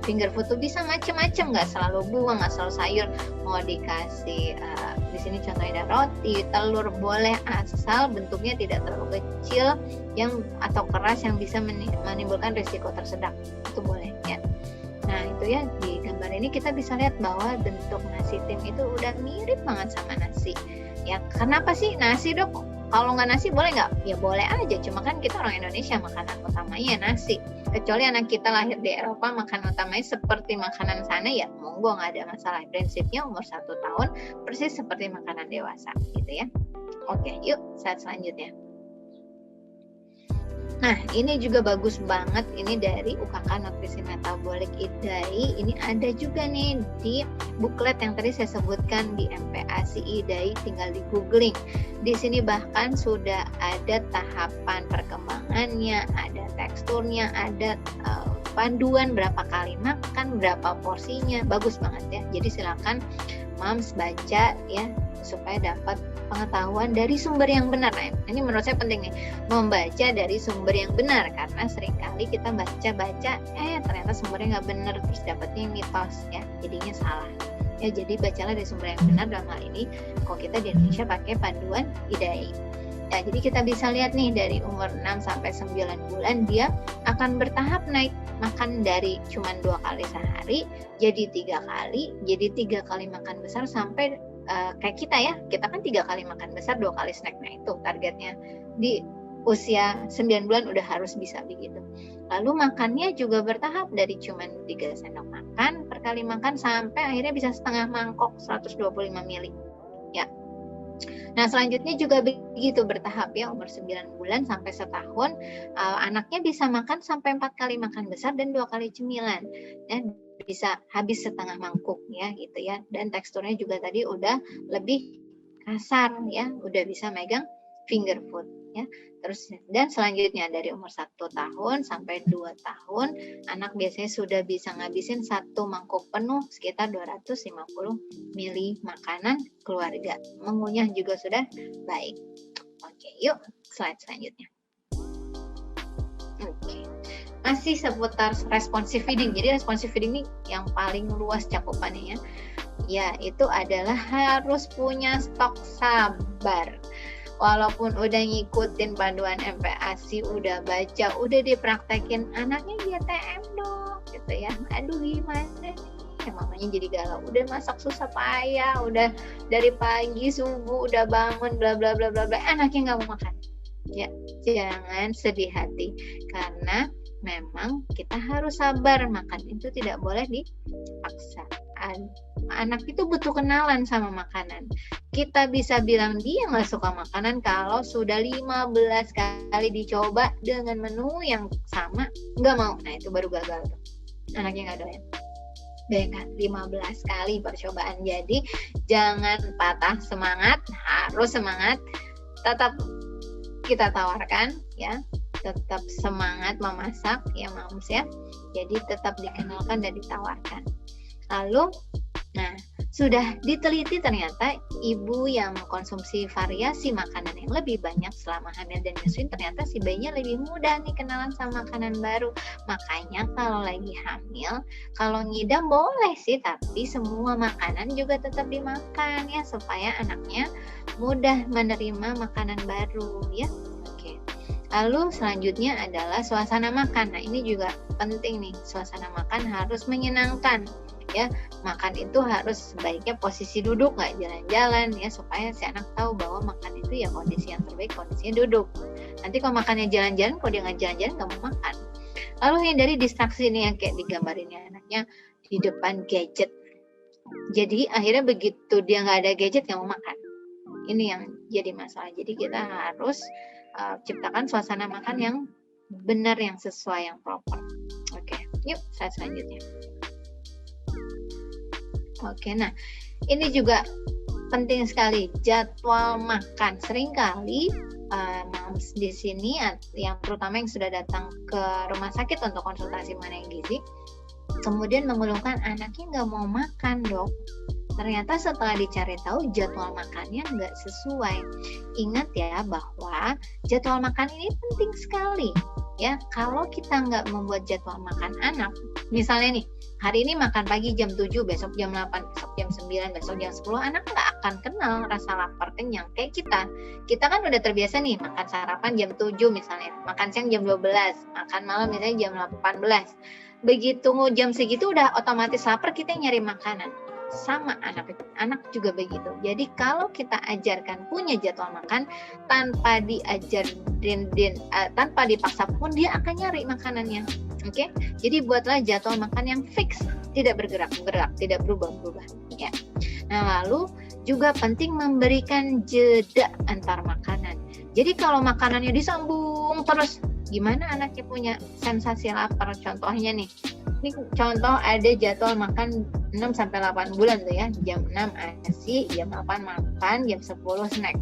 Finger food tuh bisa macam-macam, nggak selalu buah, nggak selalu sayur. Mau dikasih di sini contohnya ada roti, telur, boleh asal bentuknya tidak terlalu kecil atau keras yang bisa menimbulkan risiko tersedak. Itu boleh ya. Nah itu ya, di gambar ini kita bisa lihat bahwa bentuk nasi tim itu udah mirip banget sama nasi. Ya kenapa sih nasi dok? Kalau nggak nasi boleh nggak? Ya boleh aja, cuma kan kita orang Indonesia makanan utamanya nasi. Kecuali anak kita lahir di Eropa, makanan utamanya seperti makanan sana, ya monggo, nggak ada masalah. Prinsipnya umur 1 tahun persis seperti makanan dewasa gitu ya. Oke, yuk slide selanjutnya. Nah, ini juga bagus banget, ini dari UKK Nutrisi Metabolik IDAI. Ini ada juga nih di buklet yang tadi saya sebutkan di MPASI IDAI, tinggal di googling. Di sini bahkan sudah ada tahapan perkembangannya, ada teksturnya, ada panduan berapa kali makan, berapa porsinya, bagus banget ya. Jadi silakan moms baca ya, supaya dapat pengetahuan dari sumber yang benar. Nah, ini menurut saya penting nih, membaca dari sumber yang benar, karena seringkali kita baca-baca ternyata sumbernya nggak benar, terus dapatnya mitos ya, jadinya salah ya. Jadi bacalah dari sumber yang benar. Dalam hal ini kalau kita di Indonesia pakai panduan IDAI ya. Jadi kita bisa lihat nih dari umur 6 sampai 9 bulan dia akan bertahap naik makan dari cuman 2 kali sehari jadi 3 kali, jadi 3 kali makan besar, sampai kayak kita ya, kita kan 3 kali makan besar, 2 kali snack. Nah itu targetnya di usia 9 bulan udah harus bisa begitu. Lalu makannya juga bertahap dari cuman 3 sendok makan per kali makan sampai akhirnya bisa setengah mangkok 125 ml ya. Nah selanjutnya juga begitu bertahap ya, umur 9 bulan sampai setahun anaknya bisa makan sampai 4 kali makan besar dan 2 kali cemilan ya, bisa habis setengah mangkuk ya gitu ya. Dan teksturnya juga tadi udah lebih kasar ya, udah bisa megang finger food ya. Terus dan selanjutnya dari umur 1 tahun sampai 2 tahun anak biasanya sudah bisa ngabisin 1 mangkuk penuh sekitar 250 ml makanan keluarga. Mengunyah juga sudah baik. Oke, yuk slide selanjutnya. Oke. Masih seputar responsive feeding. Jadi responsive feeding ini yang paling luas cakupannya ya. Ya, itu adalah harus punya stok sabar. Walaupun udah ngikutin panduan MPASI, udah baca, udah dipraktekin, anaknya GTM dong gitu ya. Aduh gimana nih? Mamanya jadi galau. Udah masak susah payah, udah dari pagi subuh udah bangun bla bla bla bla bla, anaknya nggak mau makan. Ya, jangan sedih hati, karena memang kita harus sabar, makan itu tidak boleh dipaksa. Anak itu butuh kenalan sama makanan. Kita bisa bilang dia nggak suka makanan kalau sudah 15 kali dicoba dengan menu yang sama, nggak mau. Nah, itu baru gagal tuh. Anaknya nggak doyan. Bayangkan 15 kali percobaan. Jadi jangan patah semangat, harus semangat. Tetap kita tawarkan ya, tetap semangat memasak ya Moms ya. Jadi tetap dikenalkan dan ditawarkan. Lalu, nah sudah diteliti ternyata ibu yang mengkonsumsi variasi makanan yang lebih banyak selama hamil dan nyusuin, ternyata si bayinya lebih mudah nih kenalan sama makanan baru. Makanya kalau lagi hamil, kalau ngidam boleh sih, tapi semua makanan juga tetap dimakan ya, supaya anaknya mudah menerima makanan baru ya. Oke. Lalu selanjutnya adalah suasana makan. Nah, ini juga penting nih, suasana makan harus menyenangkan. Ya, makan itu harus sebaiknya posisi duduk, nggak jalan-jalan ya, supaya si anak tahu bahwa makan itu ya kondisi yang terbaik kondisinya duduk. Nanti kalau makannya jalan-jalan, kalau dia nggak jalan-jalan nggak mau makan. Lalu hindari distraksi nih yang kayak digambarin ya, anaknya di depan gadget. Jadi akhirnya begitu dia nggak ada gadget nggak mau makan. Ini yang jadi masalah. Jadi kita harus ciptakan suasana makan yang benar, yang sesuai, yang proper. Oke, yuk slide selanjutnya. Oke, nah ini juga penting sekali, jadwal makan. Seringkali moms di sini, yang terutama yang sudah datang ke rumah sakit untuk konsultasi mengenai gizi, kemudian mengeluhkan anaknya nggak mau makan, dok. Ternyata setelah dicari tahu jadwal makannya nggak sesuai. Ingat ya bahwa jadwal makan ini penting sekali. Ya, kalau kita nggak membuat jadwal makan anak, misalnya nih, hari ini makan pagi jam 7, besok jam 8, besok jam 9, besok jam 10, anak nggak akan kenal rasa lapar kenyang. Kayak kita. Kita kan udah terbiasa nih, makan sarapan jam 7 misalnya, makan siang jam 12, makan malam misalnya jam 18. Begitu jam segitu udah otomatis lapar, kita nyari makanan. Sama anak juga begitu. Jadi kalau kita ajarkan punya jadwal makan, tanpa tanpa dipaksa pun dia akan nyari makanannya. Oke? Jadi buatlah jadwal makan yang fix, tidak bergerak-gerak, tidak berubah-ubah ya. Nah, lalu juga penting memberikan jeda antar makanan. Jadi kalau makanannya disambung terus, gimana anaknya punya sensasi lapar? Contohnya nih, ini contoh ada jadwal makan 6-8 bulan tuh ya. Jam 6 ASI, jam 8 makan, jam 10 snack.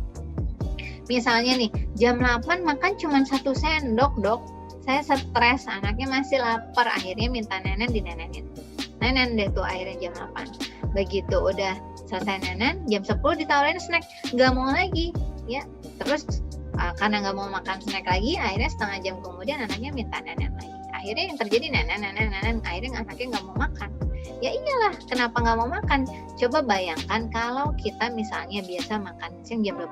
Misalnya nih, jam 8 makan cuma 1 sendok, dok. Saya stres, anaknya masih lapar, akhirnya minta nenen, dinenenin. Nenen deh tuh akhirnya jam 8. Begitu udah selesai nenen, jam 10 ditawarin snack, nggak mau lagi ya. Terus karena nggak mau makan snack lagi, akhirnya setengah jam kemudian anaknya minta nenen lagi. Akhirnya yang terjadi nenen, akhirnya anaknya nggak mau makan. Ya iyalah, kenapa nggak mau makan? Coba bayangkan kalau kita misalnya biasa makan siang jam 12.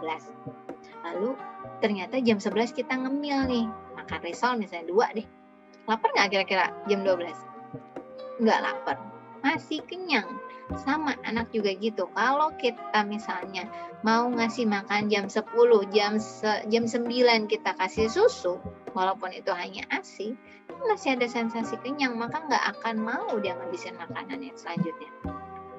Lalu ternyata jam 11 kita ngemil nih, makan risol misalnya 2 deh. Lapar nggak kira-kira jam 12? Nggak lapar, masih kenyang. Sama anak juga gitu. Kalau kita misalnya mau ngasih makan jam 10, jam 9 kita kasih susu, walaupun itu hanya ASI, masih ada sensasi kenyang, maka nggak akan mau dia ngabisin makanan yang selanjutnya.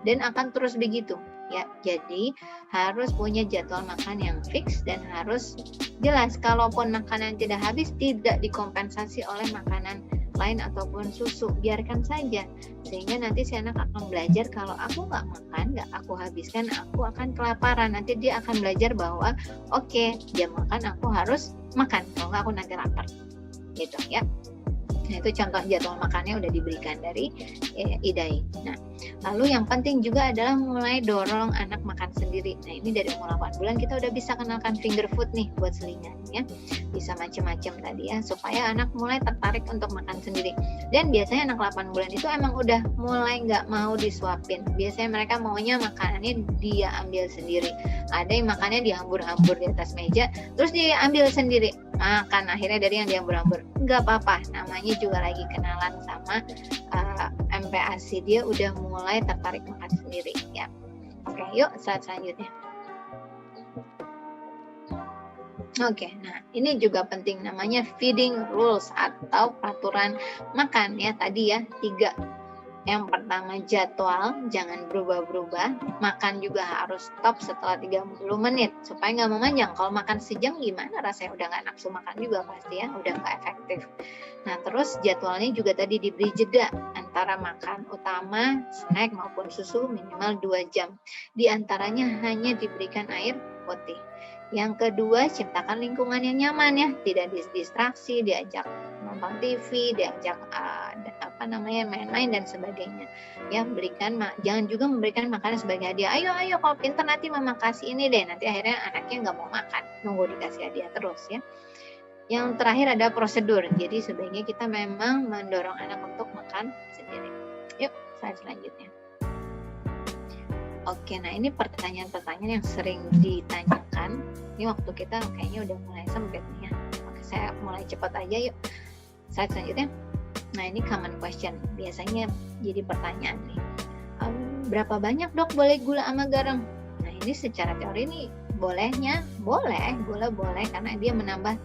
Dan akan terus begitu ya. Jadi harus punya jadwal makan yang fix dan harus jelas. Kalaupun makanan tidak habis, tidak dikompensasi oleh makanan lain ataupun susu, biarkan saja, sehingga nanti si anak akan belajar kalau aku nggak makan, nggak aku habiskan, aku akan kelaparan. Nanti dia akan belajar bahwa oke, jam makan aku harus makan, kalau nggak aku nanti lapar gitu ya. Nah, itu contoh jadwal makannya udah diberikan dari IDAI. Nah, lalu yang penting juga adalah mulai dorong anak makan sendiri. Nah, ini dari umur 8 bulan kita udah bisa kenalkan finger food nih buat selingan ya. Bisa macam-macam tadi ya, supaya anak mulai tertarik untuk makan sendiri. Dan biasanya anak 8 bulan itu emang udah mulai nggak mau disuapin. Biasanya mereka maunya makanannya dia ambil sendiri. Ada yang makannya dihambur-hambur di atas meja, terus dia ambil sendiri. Makan akhirnya dari yang dihambur-hambur. Nggak apa-apa, namanya juga lagi kenalan sama MPASI, dia udah mulai tertarik makan sendiri ya. Oke, yuk slide selanjutnya. Oke, nah ini juga penting, namanya feeding rules atau peraturan makan ya. Tadi ya 3 Yang pertama jadwal, jangan berubah-berubah. Makan juga harus stop setelah 30 menit supaya nggak memanjang. Kalau makan sejam gimana rasanya, udah nggak nafsu makan juga pasti ya, udah nggak efektif. Nah terus jadwalnya juga tadi diberi jeda antara makan utama, snack maupun susu minimal 2 jam. Di antaranya hanya diberikan air putih. Yang kedua, ciptakan lingkungan yang nyaman ya, tidak distraksi, diajak nonton TV, diajak main-main dan sebagainya. Ya, jangan juga memberikan makanan sebagai hadiah. Ayo kalau pintar nanti mama kasih ini deh. Nanti akhirnya anaknya nggak mau makan, nunggu dikasih hadiah terus ya. Yang terakhir ada prosedur. Jadi sebaiknya kita memang mendorong anak untuk makan sendiri. Yuk, slide selanjutnya. Oke, nah ini pertanyaan-pertanyaan yang sering ditanyakan. Ini waktu kita kayaknya udah mulai sempit nih ya. Oke, saya mulai cepat aja yuk. Slide selanjutnya. Nah ini common question. Biasanya jadi pertanyaan nih. Berapa banyak dok boleh gula sama garam? Nah ini secara teori nih bolehnya, gula boleh karena dia menambah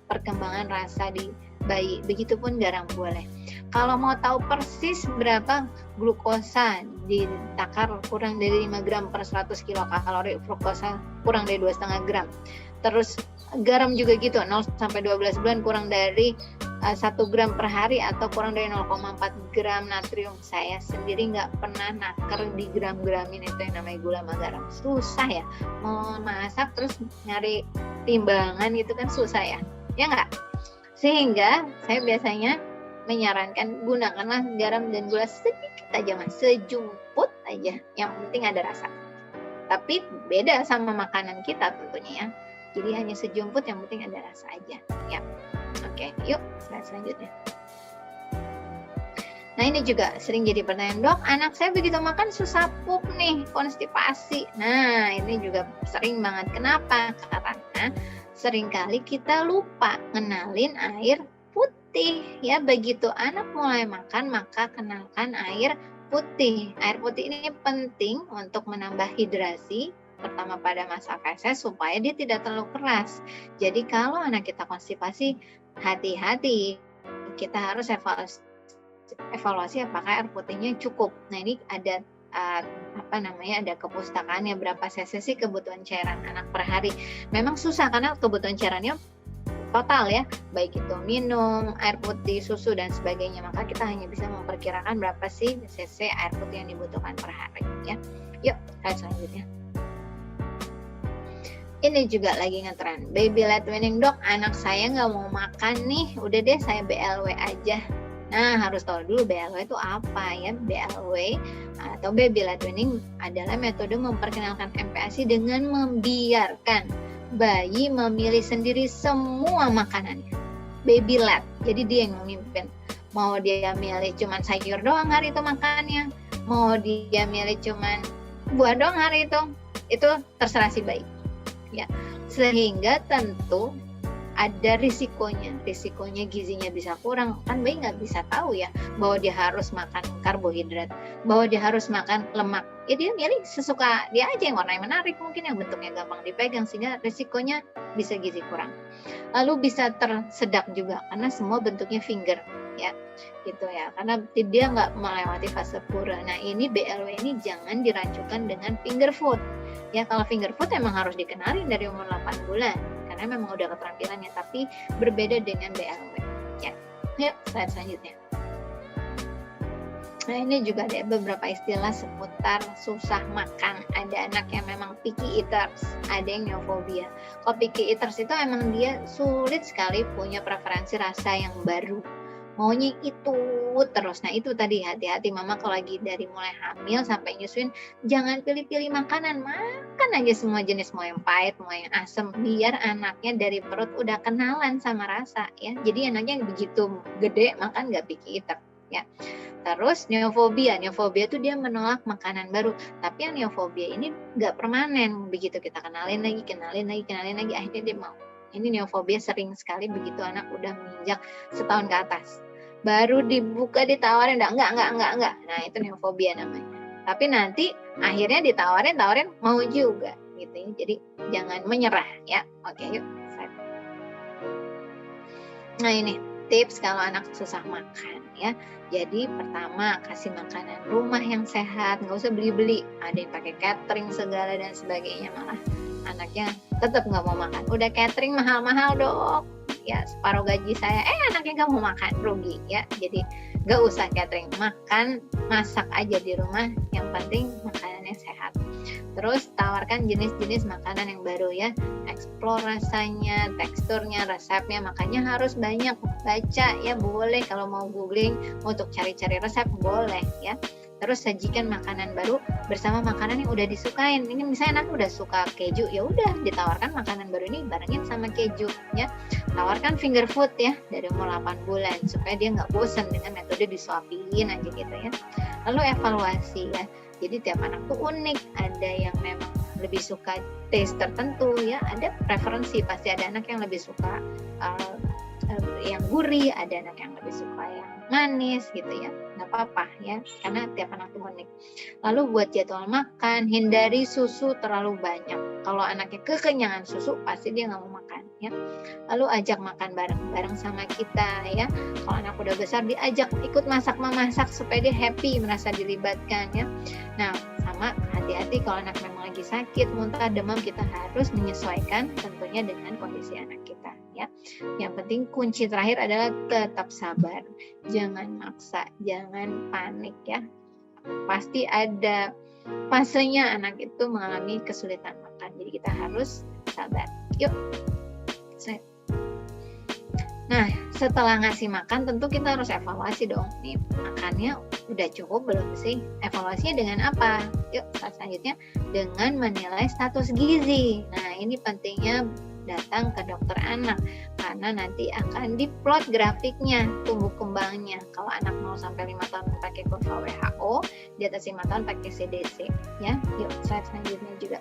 perkembangan rasa di bayi. Begitupun garam boleh. Kalau mau tahu persis berapa glukosa di takar kurang dari 5 gram per 100 kilokalori, fruktosa kurang dari 2,5 gram. Terus garam juga gitu, 0 sampai 12 bulan kurang dari 1 gram per hari atau kurang dari 0,4 gram natrium. Saya sendiri nggak pernah naker di gram-gramin itu yang namanya gula sama garam. Susah ya, mau masak terus nyari timbangan itu kan susah ya nggak? Sehingga saya biasanya menyarankan gunakanlah garam dan gula sedikit aja mas, sejumput aja, yang penting ada rasa. Tapi beda sama makanan kita tentunya ya, jadi hanya sejumput, yang penting ada rasa aja ya. Oke, yuk slide selanjutnya. Nah ini juga sering jadi pertanyaan, dok anak saya begitu makan susah pup nih, konstipasi. Nah ini juga sering banget. Kenapa? Karena seringkali kita lupa ngenalin air putih ya. Begitu anak mulai makan maka kenalkan air putih. Air putih ini penting untuk menambah hidrasi pertama pada masa feses supaya dia tidak terlalu keras. Jadi kalau anak kita konstipasi, hati-hati, kita harus evaluasi apakah air putihnya cukup. Nah ini ada ada kepustakaannya berapa cc sih kebutuhan cairan anak per hari. Memang susah karena kebutuhan cairannya total ya, baik itu minum, air putih, susu dan sebagainya. Maka kita hanya bisa memperkirakan berapa sih cc air putih yang dibutuhkan per hari ya. Yuk, slide selanjutnya. Ini juga lagi ngetren, baby led weaning, dok anak saya nggak mau makan nih, udah deh saya BLW aja. Nah harus tahu dulu BLW itu apa ya. BLW atau baby led weaning adalah metode memperkenalkan MPASI dengan membiarkan bayi memilih sendiri semua makanannya. Baby led, jadi dia yang memimpin. Mau dia milih cuman sayur doang hari itu makannya, mau dia milih cuman buah doang hari itu terserah si bayi ya. Sehingga tentu ada risikonya gizinya bisa kurang, kan bayi nggak bisa tahu ya bahwa dia harus makan karbohidrat, bahwa dia harus makan lemak, ya dia milih sesuka dia aja, yang warnanya menarik mungkin, yang bentuknya gampang dipegang, sehingga risikonya bisa gizi kurang. Lalu bisa tersedak juga karena semua bentuknya finger ya gitu ya, karena dia nggak melewati fase pura. Nah ini BLW ini jangan dirancukan dengan finger food ya. Kalau finger food emang harus dikenalin dari umur 8 bulan karena memang udah keterampilannya, tapi berbeda dengan BLW ya. Yuk slide selanjutnya. Nah ini juga ada beberapa istilah seputar susah makan. Ada anak yang memang picky eaters, ada yang neophobia. Kalau picky eaters itu emang dia sulit sekali punya preferensi rasa yang baru, maunya itu terus. Nah itu tadi, hati-hati mama kalau lagi dari mulai hamil sampai nyusuin, jangan pilih-pilih makanan, makan aja semua jenis, mau yang pahit, mau yang asem, biar anaknya dari perut udah kenalan sama rasa ya. Jadi anaknya begitu gede makan nggak picky eater ya. Terus neophobia itu dia menolak makanan baru, tapi yang neophobia ini nggak permanen, begitu kita kenalin lagi, akhirnya dia mau. Ini neophobia sering sekali begitu anak udah menginjak setahun ke atas, baru dibuka ditawarin enggak. Nah itu neophobia namanya. Tapi nanti akhirnya ditawarin mau juga gitu ya. Jadi jangan menyerah ya. Oke yuk. Nah ini tips kalau anak susah makan ya. Jadi pertama, kasih makanan rumah yang sehat, nggak usah beli-beli. Ada yang pakai catering segala dan sebagainya, malah anaknya tetap nggak mau makan. Udah catering mahal-mahal dok, ya separuh gaji saya, anaknya nggak mau makan, rugi ya. Jadi nggak usah catering, makan, masak aja di rumah. Yang penting makanannya sehat. Terus tawarkan jenis-jenis makanan yang baru ya, explore rasanya, teksturnya, resepnya, makanya harus banyak baca ya, boleh kalau mau googling untuk cari-cari resep boleh ya. Terus sajikan makanan baru bersama makanan yang udah disukain. Ini misalnya anak udah suka keju, ya udah ditawarkan makanan baru ini barengin sama keju ya. Tawarkan finger food ya dari umur 8 bulan supaya dia nggak bosan dengan metode disuapin aja gitu ya. Lalu evaluasi ya. Jadi tiap anak tuh unik, ada yang memang lebih suka taste tertentu ya, ada preferensi, pasti ada anak yang lebih suka yang gurih, ada anak yang lebih suka yang manis gitu ya, nggak apa-apa ya, karena tiap anak tuh unik. Lalu buat jadwal makan, hindari susu terlalu banyak. Kalau anaknya kekenyangan susu, pasti dia nggak mau makan ya. Lalu ajak makan bareng-bareng sama kita ya. Kalau anak udah besar, diajak ikut memasak supaya dia happy, merasa dilibatkan ya. Nah, sama hati-hati kalau anak memang lagi sakit, muntah, demam, kita harus menyesuaikan tentunya dengan kondisi anak kita ya. Yang penting kunci terakhir adalah tetap sabar, jangan maksa, jangan panik ya. Pasti ada fasenya anak itu mengalami kesulitan makan, jadi kita harus sabar. Yuk. Nah, setelah ngasih makan tentu kita harus evaluasi dong, nih makannya udah cukup belum sih? Evaluasinya dengan apa? Yuk, selanjutnya dengan menilai status gizi. Nah, ini pentingnya datang ke dokter anak karena nanti akan diplot grafiknya tumbuh kembangnya. Kalau anak mau sampai 5 tahun pakai kurva WHO, di atas 5 tahun pakai CDC ya. Yuk, slide selanjutnya juga.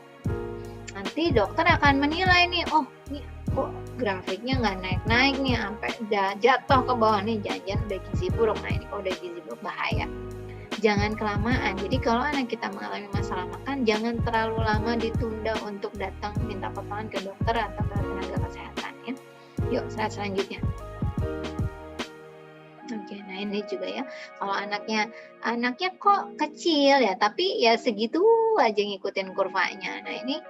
Nanti dokter akan menilai nih, oh nih kok grafiknya nggak naik-naik nih, sampai jatuh ke bawah nih, jangan-jangan udah gizi buruk. Nah ini kalau udah gizi buruk bahaya. Jangan kelamaan. Jadi kalau anak kita mengalami masalah makan, jangan terlalu lama ditunda untuk datang minta pertolongan ke dokter atau ke tenaga kesehatan ya. Yuk, slide selanjutnya. Oke, nah ini juga ya. Kalau anaknya kok kecil ya, tapi ya segitu aja ngikutin kurvanya. Nah ini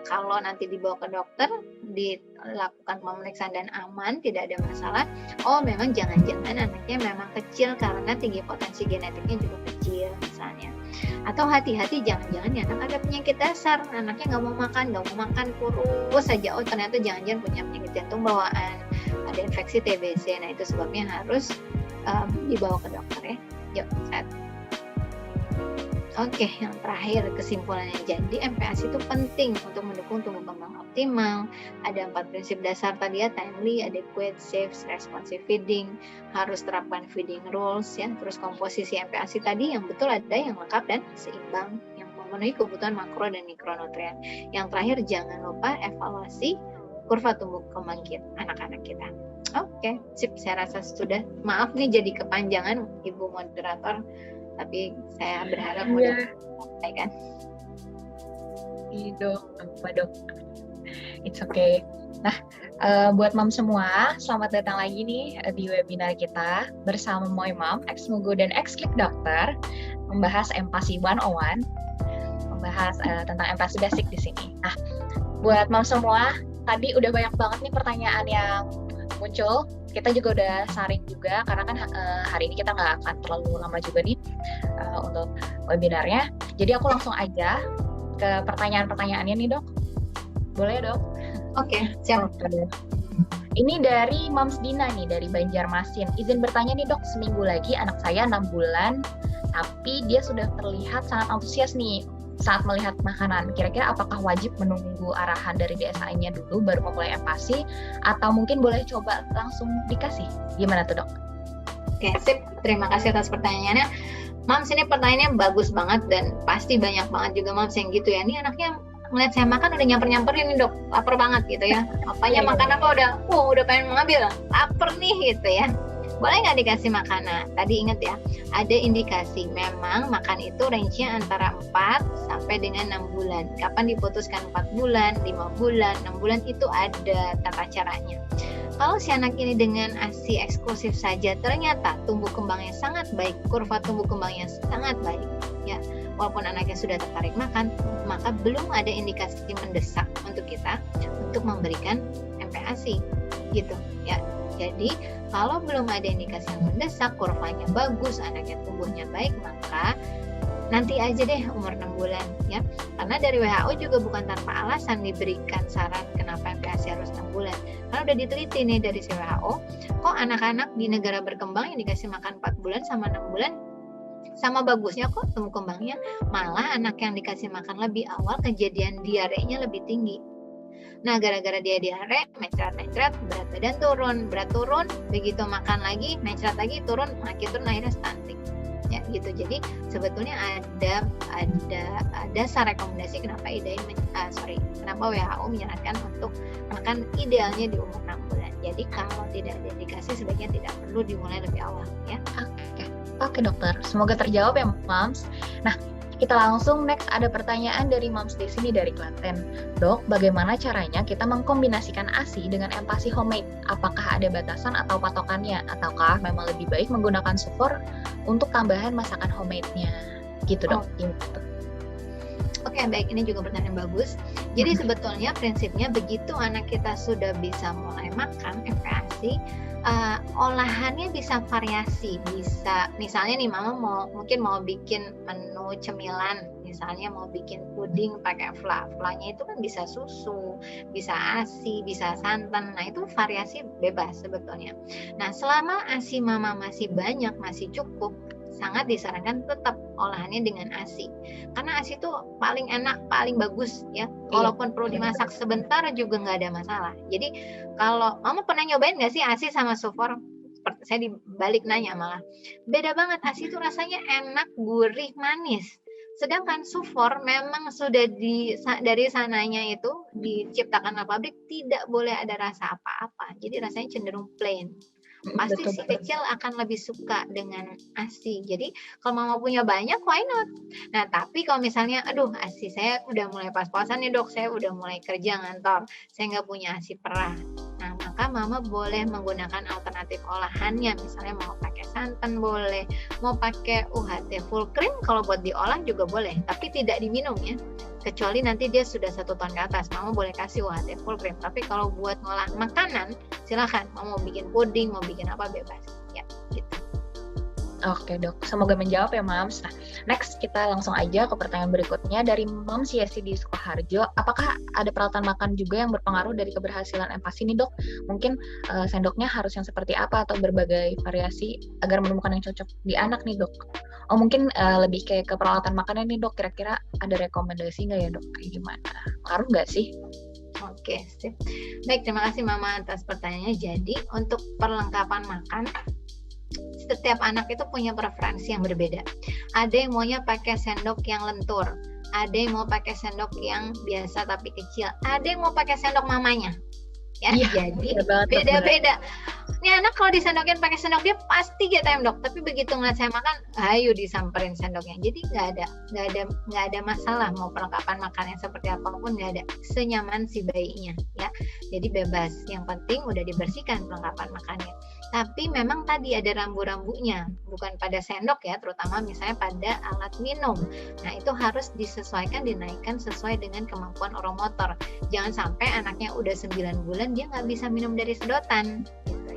kalau nanti dibawa ke dokter, dilakukan pemeriksaan dan aman, tidak ada masalah. Oh, memang jangan-jangan anaknya memang kecil karena tinggi potensi genetiknya juga kecil misalnya. Atau hati-hati, jangan-jangan ya anak ada penyakit dasar, anaknya nggak mau makan kurus saja. Oh, ternyata jangan-jangan punya penyakit jantung bawaan, ada infeksi TBC. Nah itu sebabnya harus dibawa ke dokter ya. Yuk, set. Oke, yang terakhir kesimpulannya, jadi MPASI itu penting untuk mendukung tumbuh kembang optimal. Ada 4 prinsip dasar tadi ya, timely, adequate, safe, responsive feeding, harus terapkan feeding rules ya. Terus komposisi MPASI tadi yang betul ada, yang lengkap dan seimbang, yang memenuhi kebutuhan makro dan mikronutrien. Yang terakhir jangan lupa evaluasi kurva tumbuh kembang anak-anak kita. Oke, sip, saya rasa sudah. Maaf nih jadi kepanjangan Ibu Moderator, tapi saya berharap mudah disampaikan. Iya dok, apa dok? It's okay. Nah, buat mom semua, selamat datang lagi nih di webinar kita bersama Moy Mom, ex-Mugo dan ex-Klik Dokter, membahas Empasi 101, membahas tentang empasi basic di sini. Nah, buat mom semua, tadi udah banyak banget nih pertanyaan yang muncul. Kita juga udah saring juga karena kan hari ini kita nggak akan terlalu lama juga nih untuk webinarnya. Jadi aku langsung aja ke pertanyaan-pertanyaannya nih dok. Boleh dok? Oke, siap. Ini dari Moms Dina nih dari Banjarmasin. Izin bertanya nih dok, seminggu lagi anak saya 6 bulan, tapi dia sudah terlihat sangat antusias nih saat melihat makanan. Kira-kira apakah wajib menunggu arahan dari DSA-nya dulu baru memulai empasi, atau mungkin boleh coba langsung dikasih? Gimana tuh dok? Oke, sip. Terima kasih atas pertanyaannya. Mams, ini pertanyaannya bagus banget dan pasti banyak banget juga Mams yang gitu ya. Ini anaknya ngeliat saya makan udah nyamper-nyamperin nih dok, lapar banget gitu ya. Apanya makan apa udah pengen mengambil, lapar nih gitu ya. Boleh nggak dikasih makanan? Tadi ingat ya, ada indikasi memang makan itu range-nya antara 4 sampai dengan 6 bulan. Kapan diputuskan 4 bulan, 5 bulan, 6 bulan itu ada tata caranya. kalau si anak ini dengan ASI eksklusif saja ternyata tumbuh kembangnya sangat baik, kurva tumbuh kembangnya sangat baik, ya, walaupun anaknya sudah tertarik makan, maka belum ada indikasi mendesak untuk kita untuk memberikan MPASI, gitu, ya. Jadi kalau belum ada indikasi yang mendesak, kurvanya bagus, anaknya tumbuhnya baik, maka nanti aja deh umur 6 bulan, ya. Karena dari WHO juga bukan tanpa alasan diberikan saran kenapa MPASI harus 6 bulan. Karena udah diteliti nih dari WHO, kok anak-anak di negara berkembang yang dikasih makan 4 bulan sama 6 bulan sama bagusnya kok tumbuh kembangnya. Malah anak yang dikasih makan lebih awal kejadian diarenya lebih tinggi. Nah, gara-gara dia diare, mencret-mencret, berat turun, begitu makan lagi, mencret lagi, turun, makin turun, akhirnya stunting. Ya, gitu. Jadi sebetulnya ada dasar rekomendasi kenapa kenapa WHO menyarankan untuk makan idealnya di umur 6 bulan. Jadi kalau tidak ada indikasi sebaiknya tidak perlu dimulai lebih awal, ya. Oke dokter, semoga terjawab ya Mams. Nah, kita langsung next ada pertanyaan dari Mams di sini dari Klaten. Dok, bagaimana caranya kita mengkombinasikan ASI dengan MPASI homemade? Apakah ada batasan atau patokannya? Ataukah memang lebih baik menggunakan sufor untuk tambahan masakan homemade-nya? Gitu dok. Oke, baik, ini juga pertanyaan bagus. Jadi sebetulnya prinsipnya begitu anak kita sudah bisa mulai makan MPASI, olahannya bisa variasi, bisa misalnya nih mama mungkin mau bikin menu cemilan, misalnya mau bikin puding pakai flanya itu kan bisa susu, bisa ASI, bisa santan. Nah, itu variasi bebas sebetulnya. Nah, selama ASI mama masih banyak, masih cukup, sangat disarankan tetap olahannya dengan ASI. Karena ASI itu paling enak, paling bagus, ya. Walaupun perlu dimasak sebentar juga nggak ada masalah. Jadi kalau mama pernah nyobain nggak sih ASI sama sufor? Saya dibalik nanya malah. Beda banget, ASI itu rasanya enak, gurih, manis. Sedangkan sufor memang sudah dari sananya itu diciptakan oleh pabrik, tidak boleh ada rasa apa-apa. Jadi rasanya cenderung plain. Pasti si kecil akan lebih suka dengan ASI. Jadi kalau mama punya banyak, why not? Nah, tapi kalau misalnya, aduh ASI saya udah mulai pas-pasan nih dok, saya udah mulai kerja ngantor, saya nggak punya ASI perah. Nah, maka mama boleh menggunakan alternatif olahannya, misalnya mau pakai santan boleh, mau pakai UHT full cream kalau buat diolah juga boleh, tapi tidak diminum ya. Kecuali nanti dia sudah 1 tahun ke atas, mama boleh kasih UHT full cream. Tapi kalau buat ngolah makanan, silakan. Mau bikin puding, mau bikin apa bebas. Ya, gitu. Oke dok, semoga menjawab ya Mams. Nah, next kita langsung aja ke pertanyaan berikutnya dari Mams Yesi di Sukoharjo. Apakah ada peralatan makan juga yang berpengaruh dari keberhasilan MPASI nih dok? Mungkin sendoknya harus yang seperti apa atau berbagai variasi agar menemukan yang cocok di anak nih dok? Oh mungkin lebih kayak ke peralatan makannya nih dok, kira-kira ada rekomendasi nggak ya dok? Kayak gimana? Pengaruh nggak sih? Oke, sip. Baik, terima kasih Mama atas pertanyaannya. Jadi untuk perlengkapan makan, setiap anak itu punya preferensi yang berbeda. Ada yang maunya pakai sendok yang lentur, ada yang mau pakai sendok yang biasa tapi kecil, ada yang mau pakai sendok mamanya. Ya, jadi beda-beda. Ini anak kalau disendokin pakai sendok dia pasti GTM dok, tapi begitu ngeliat saya makan, ayo disamperin sendoknya. Jadi nggak ada masalah mau perlengkapan makannya seperti apapun, nggak ada, senyaman si bayinya ya. Jadi bebas, yang penting udah dibersihkan perlengkapan makannya. Tapi memang tadi ada rambu-rambunya, bukan pada sendok ya, terutama misalnya pada alat minum. Nah itu harus disesuaikan, dinaikkan sesuai dengan kemampuan oromotor. Jangan sampai anaknya udah 9 bulan dia nggak bisa minum dari sedotan.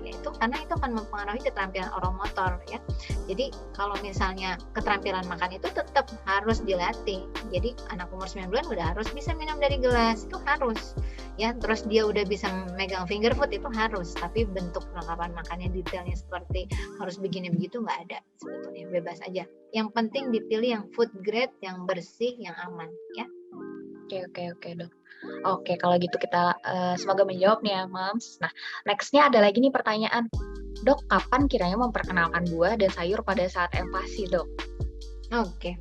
Itu karena itu akan mempengaruhi keterampilan oromotor ya. Jadi kalau misalnya keterampilan makan itu tetap harus dilatih. Jadi anak umur 9 bulan udah harus bisa minum dari gelas, itu harus ya. Terus dia udah bisa megang finger food, itu harus. Tapi bentuk perlengkapan makannya detailnya seperti harus begini begitu nggak ada, sebetulnya bebas aja. Yang penting dipilih yang food grade, yang bersih, yang aman ya. Oke dok. Oke, kalau gitu kita semoga menjawab nih ya Mams. Nah, nextnya ada lagi nih pertanyaan. Dok, kapan kiranya memperkenalkan buah dan sayur pada saat MPASI dok? Oke.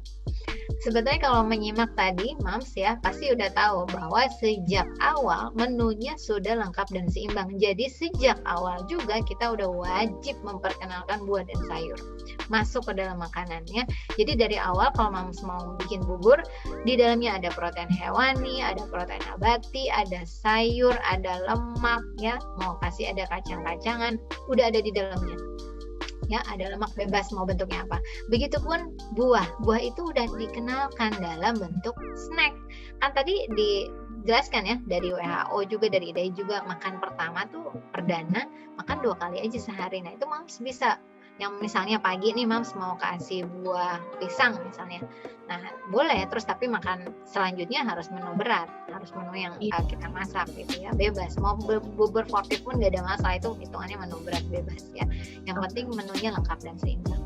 Sebetulnya kalau menyimak tadi, Mams ya, pasti udah tahu bahwa sejak awal menunya sudah lengkap dan seimbang. Jadi sejak awal juga kita udah wajib memperkenalkan buah dan sayur masuk ke dalam makanannya. Jadi dari awal kalau Mams mau bikin bubur, di dalamnya ada protein hewani, ada protein nabati, ada sayur, ada lemak ya, mau kasih ada kacang-kacangan, udah ada di dalamnya. Ya, ada lemak bebas mau bentuknya apa. Begitupun buah itu udah dikenalkan dalam bentuk snack. Kan tadi dijelaskan ya dari WHO juga, dari IDAI juga, makan pertama tuh perdana makan 2 kali aja sehari. Nah itu Mams bisa, yang misalnya pagi nih Mams mau kasih buah pisang misalnya, nah boleh, terus tapi makan selanjutnya harus menu berat, harus menu yang kita masak gitu ya, bebas. Mau bubur 40 pun gak ada masalah, itu hitungannya menu berat bebas ya. Yang penting menunya lengkap dan seimbang.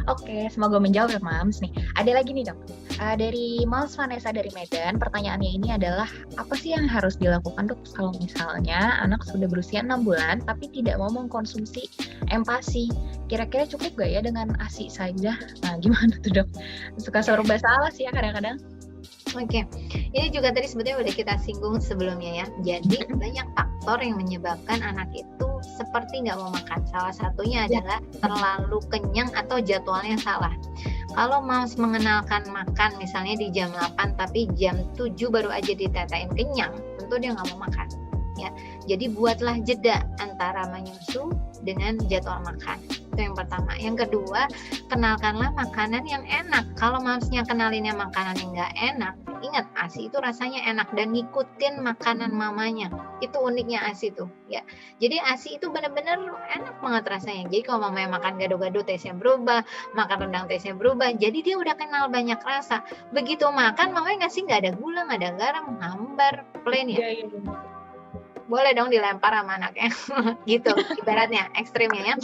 Oke, semoga menjawab ya Mams. Nih, ada lagi nih dok. Dari Mams Vanessa dari Medan, pertanyaannya ini adalah, apa sih yang harus dilakukan dok kalau misalnya anak sudah berusia 6 bulan tapi tidak mau mengkonsumsi empasi? Kira-kira cukup gak ya dengan ASI saja? Nah, gimana tuh dok? Suka serba salah sih ya kadang-kadang. Oke, ini juga tadi sebetulnya udah kita singgung sebelumnya ya. Jadi banyak faktor yang menyebabkan anak itu seperti nggak mau makan. Salah satunya adalah terlalu kenyang atau jadwalnya salah. Kalau mau mengenalkan makan misalnya di jam 8 tapi jam 7 baru aja ditetain kenyang, tentu dia nggak mau makan. Ya, jadi buatlah jeda antara menyusu dengan jadwal makan. Itu yang pertama. Yang kedua, kenalkanlah makanan yang enak. Kalau mamsnya kenalinnya makanan yang nggak enak, ingat ASI itu rasanya enak dan ngikutin makanan mamanya. Itu uniknya ASI tuh, ya. Jadi ASI itu benar-benar enak banget rasanya. Jadi kalau mamanya makan gado-gado tesnya berubah, makan rendang tesnya berubah. Jadi dia udah kenal banyak rasa. Begitu makan, mamanya ngasih nggak ada gula, nggak ada garam, hambar, plain ya. Boleh dong dilempar sama anaknya gitu ibaratnya, ekstrimnya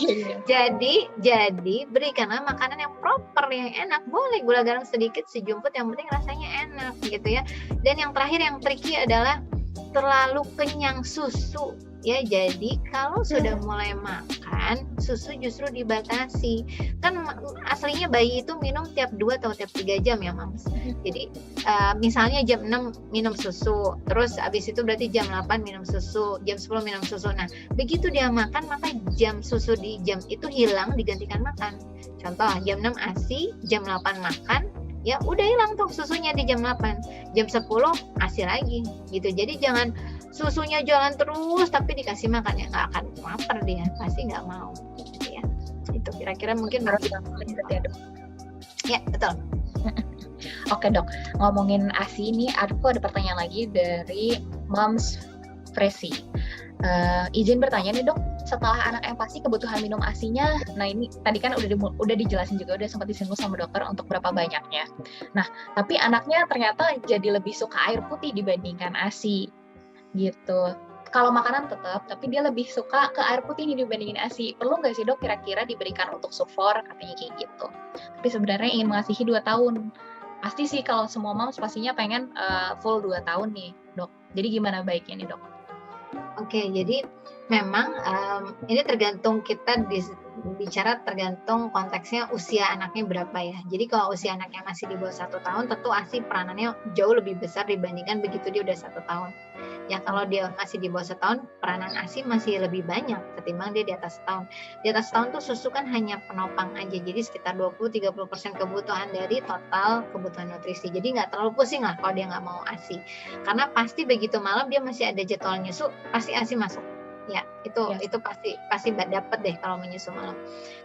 ya. Jadi berikanlah makanan yang proper, yang enak. Boleh gula garam sedikit, sejumput, yang penting rasanya enak gitu ya. Dan yang terakhir yang tricky adalah terlalu kenyang susu ya. Jadi kalau sudah mulai makan, susu justru dibatasi. Kan aslinya bayi itu minum tiap 2 atau tiap 3 jam ya Mams. Jadi misalnya jam 6 minum susu, terus habis itu berarti jam 8 minum susu, jam 10 minum susu. Nah begitu dia makan, maka jam susu di jam itu hilang, digantikan makan. Contoh jam 6 ASI, jam 8 makan, ya udah hilang tuh susunya di jam 8. Jam 10 ASI lagi gitu. Jadi jangan susunya jalan terus tapi dikasih makan, ya nggak akan lapar dia, pasti nggak mau gitu ya. Itu kira-kira mungkin harus ya dok. Ya betul. Oke dok, ngomongin ASI ini aku ada pertanyaan lagi dari Moms Fresi. Izin bertanya nih dok, setelah anak empasi kebutuhan minum ASI-nya, nah ini tadi kan udah dijelasin juga, udah sempat disinggung sama dokter untuk berapa banyaknya. Nah tapi anaknya ternyata jadi lebih suka air putih dibandingkan ASI gitu. Kalau makanan tetap, tapi dia lebih suka ke air putih ini dibandingin ASI. Perlu nggak sih dok kira-kira diberikan untuk sufor, katanya kayak gitu. Tapi sebenarnya ingin mengasihi 2 tahun. Pasti sih kalau semua moms pastinya pengen full 2 tahun nih dok. Jadi gimana baiknya nih dok? Oke, jadi memang ini tergantung kita bicara, tergantung konteksnya usia anaknya berapa ya. Jadi kalau usia anaknya masih di bawah 1 tahun, tentu ASI peranannya jauh lebih besar dibandingkan begitu dia udah 1 tahun. Ya kalau dia masih di bawah 1 tahun, peranan ASI masih lebih banyak ketimbang dia di atas 1 tahun. Di atas 1 tahun tuh susu kan hanya penopang aja, jadi sekitar 20-30% kebutuhan dari total kebutuhan nutrisi. Jadi nggak terlalu pusing lah kalau dia nggak mau ASI. Karena pasti begitu malam dia masih ada jadwal nyusu, pasti ASI masuk. Ya, itu pasti dapat deh kalau menyusu malam.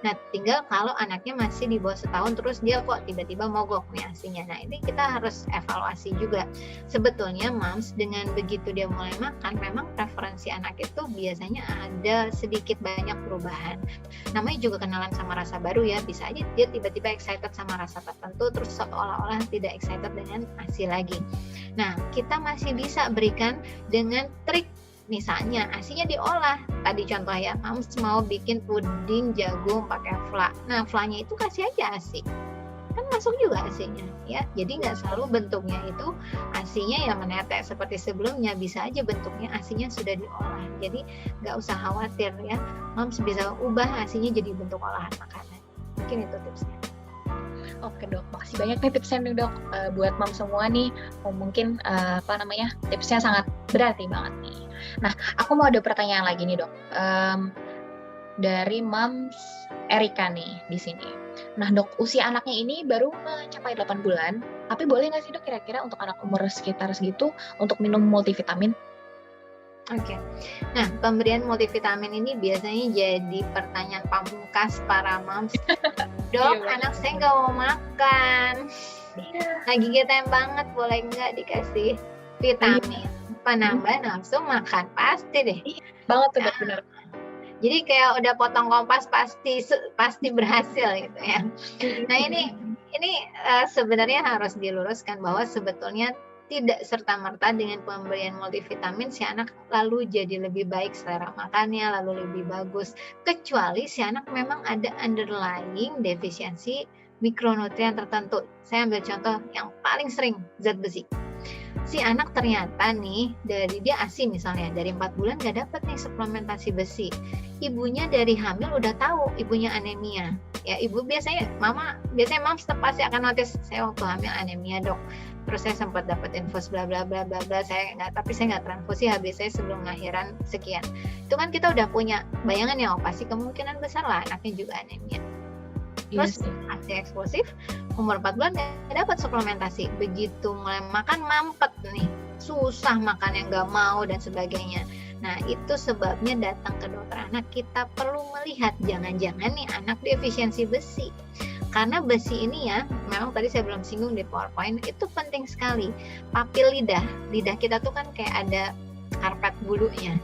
Nah, tinggal kalau anaknya masih di bawah 1 tahun terus dia kok tiba-tiba mogok nih ASI-nya. Nah, ini kita harus evaluasi juga. Sebetulnya moms dengan begitu dia mulai makan, memang preferensi anak itu biasanya ada sedikit banyak perubahan. Namanya juga kenalan sama rasa baru ya. Bisa aja dia tiba-tiba excited sama rasa tertentu terus seolah-olah tidak excited dengan ASI lagi. Nah, kita masih bisa berikan dengan trik. Misalnya ASInya diolah, tadi contoh ya, moms mau bikin puding jagung pakai fla. Nah, flanya itu kasih aja ASI, kan masuk juga ASInya ya. Jadi nggak selalu bentuknya itu ASInya yang menetes seperti sebelumnya, bisa aja bentuknya ASInya sudah diolah. Jadi nggak usah khawatir ya, moms bisa ubah ASInya jadi bentuk olahan makanan. Mungkin itu tipsnya. Oke dok, makasih banyak nih tipsnya nih dok. Buat mam semua nih, mungkin tipsnya sangat berarti banget nih. Nah, aku mau ada pertanyaan lagi nih dok. Dari mam Erika nih di sini. Nah dok, usia anaknya ini baru mencapai 8 bulan, tapi boleh nggak sih dok kira-kira untuk anak umur sekitar segitu untuk minum multivitamin? Oke. Nah, pemberian multivitamin ini biasanya jadi pertanyaan pamungkas para moms. Dok, Iya, anak saya nggak mau makan. Lagi GTM banget, boleh nggak dikasih vitamin? Penambah nafsu makan, pasti deh. Banget tuh dok, bener. Jadi kayak udah potong kompas pasti berhasil gitu ya. Nah ini sebenarnya harus diluruskan bahwa sebetulnya tidak serta-merta dengan pemberian multivitamin si anak lalu jadi lebih baik selera makannya, lalu lebih bagus. Kecuali si anak memang ada underlying defisiensi mikronutrien tertentu. Saya ambil contoh yang paling sering, zat besi. Si anak ternyata nih, dari dia ASI misalnya, dari 4 bulan gak dapat nih suplementasi besi. Ibunya dari hamil udah tahu ibunya anemia. Ya ibu biasanya mom pasti akan notice, saya waktu hamil anemia dok. Terus saya sempat dapat infus bla bla bla bla bla, tapi saya nggak transfusi, habis saya sebelum lahiran sekian. Itu kan kita udah punya bayangan ya, pasti kemungkinan besar lah anaknya juga anemia. Terus ASI eksplosif, umur 4 bulan nggak dapat suplementasi, begitu mulai makan mampet nih, susah makan yang nggak mau dan sebagainya. Nah itu sebabnya datang ke dokter anak, kita perlu melihat jangan-jangan nih anak defisiensi besi. Karena besi ini ya, memang tadi saya belum singgung di PowerPoint, itu penting sekali. Papil lidah kita tuh kan kayak ada karpet bulunya.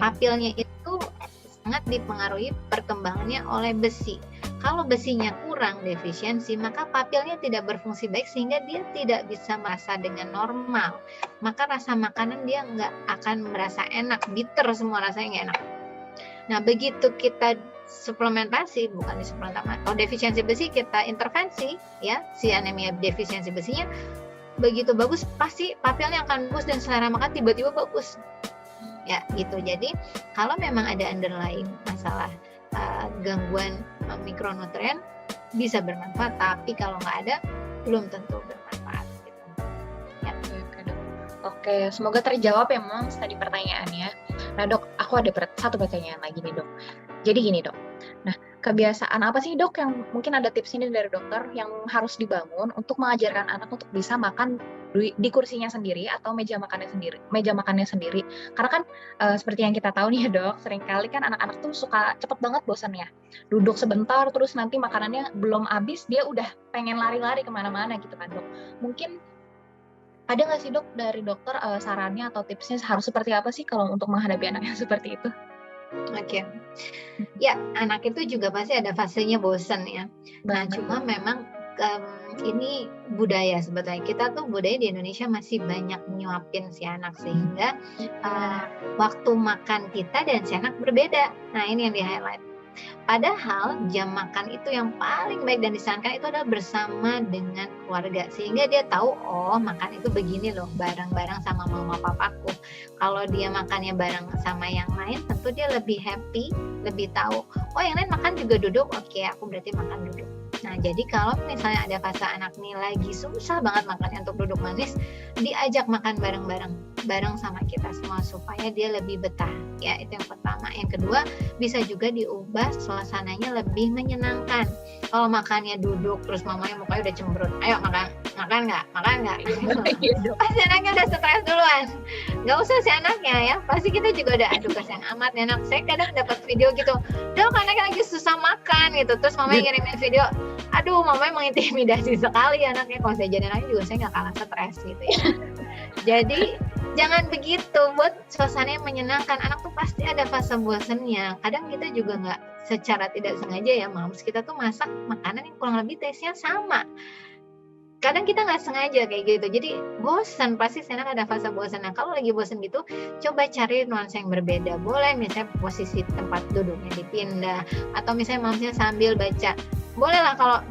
Papilnya itu sangat dipengaruhi perkembangannya oleh besi. Kalau besinya kurang defisiensi, maka papilnya tidak berfungsi baik sehingga dia tidak bisa merasa dengan normal. Maka rasa makanan dia nggak akan merasa enak, bitter semua rasanya nggak enak. Nah begitu kita suplementasi, bukan di suplementasi, kalau defisiensi besi kita intervensi ya, si anemia defisiensi besinya begitu bagus, pasti papilnya akan bagus dan selera makan tiba-tiba bagus ya gitu. Jadi kalau memang ada underlying masalah gangguan mikronutrien bisa bermanfaat, tapi kalau nggak ada belum tentu bermanfaat gitu. Ya. Oke, semoga terjawab ya Mam tadi pertanyaannya. Nah dok, aku ada satu pertanyaan lagi nih dok. Jadi gini dok, nah kebiasaan apa sih dok yang mungkin ada tips ini dari dokter yang harus dibangun untuk mengajarkan anak untuk bisa makan di kursinya sendiri atau meja makannya sendiri. Karena kan seperti yang kita tahu nih ya dok, seringkali kan anak-anak tuh suka cepet banget bosannya. Duduk sebentar terus nanti makanannya belum habis dia udah pengen lari-lari kemana-mana gitu kan dok. Mungkin ada nggak sih dok dari dokter sarannya atau tipsnya harus seperti apa sih kalau untuk menghadapi anak yang seperti itu? Oke. Ya, anak itu juga pasti ada fasenya bosan ya. Nah, cuma memang ini budaya sebetulnya. Kita tuh budaya di Indonesia masih banyak nyuapin si anak sehingga waktu makan kita dan si anak berbeda. Nah, ini yang di-highlight. Padahal jam makan itu yang paling baik dan disarankan itu adalah bersama dengan keluarga, sehingga dia tahu oh makan itu begini loh, bareng-bareng sama mama papaku. Kalau dia makannya bareng sama yang lain tentu dia lebih happy, lebih tahu oh yang lain makan juga duduk, oke aku berarti makan duduk. Nah jadi kalau misalnya ada fase anak nih lagi susah banget makannya untuk duduk manis, diajak makan bareng sama kita semua supaya dia lebih betah ya, itu yang pertama. Yang kedua, bisa juga diubah suasananya lebih menyenangkan. Kalau makannya duduk terus mamanya mukanya udah cemberut, ayo makan nggak pasti anaknya udah stres duluan. Nggak usah si anaknya ya, pasti kita juga udah aduh kasihan amat nih anak. Saya kadang dapat video gitu, dok anaknya lagi susah makan gitu, terus mamanya ngirimin video, aduh mamanya mengintimidasi sekali anaknya. Kalau saya jadi anaknya juga saya nggak kalah stres gitu ya. Jadi jangan begitu, buat suasananya menyenangkan. Anak tuh pasti ada fase bosennya. Kadang kita juga nggak secara tidak sengaja ya moms, kita tuh masak makanan yang kurang lebih taste-nya sama. Kadang kita nggak sengaja kayak gitu, jadi bosan, pasti si anak ada fase bosan. Nah kalau lagi bosan gitu, coba cari nuansa yang berbeda. Boleh misalnya posisi tempat duduknya dipindah, atau misalnya momsnya sambil baca. Boleh lah kalau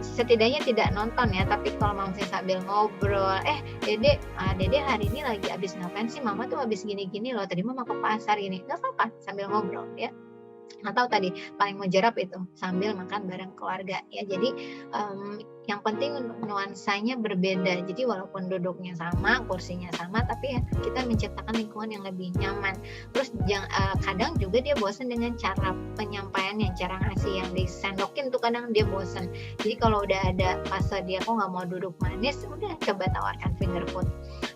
setidaknya tidak nonton ya, tapi kalau momsnya sambil ngobrol, dede hari ini lagi abis ngapain sih, mama tuh abis gini-gini loh, tadi mama ke pasar ini, nggak apa-apa sambil ngobrol ya. Atau tadi paling mujarab itu sambil makan bareng keluarga ya. Jadi yang penting nuansanya berbeda. Jadi walaupun duduknya sama, kursinya sama, tapi ya kita menciptakan lingkungan yang lebih nyaman. Terus kadang juga dia bosan dengan cara penyampaiannya, cara ngasih yang disendokin tuh kadang dia bosan. Jadi kalau udah ada fase dia kok nggak mau duduk manis, udah coba tawarkan finger food.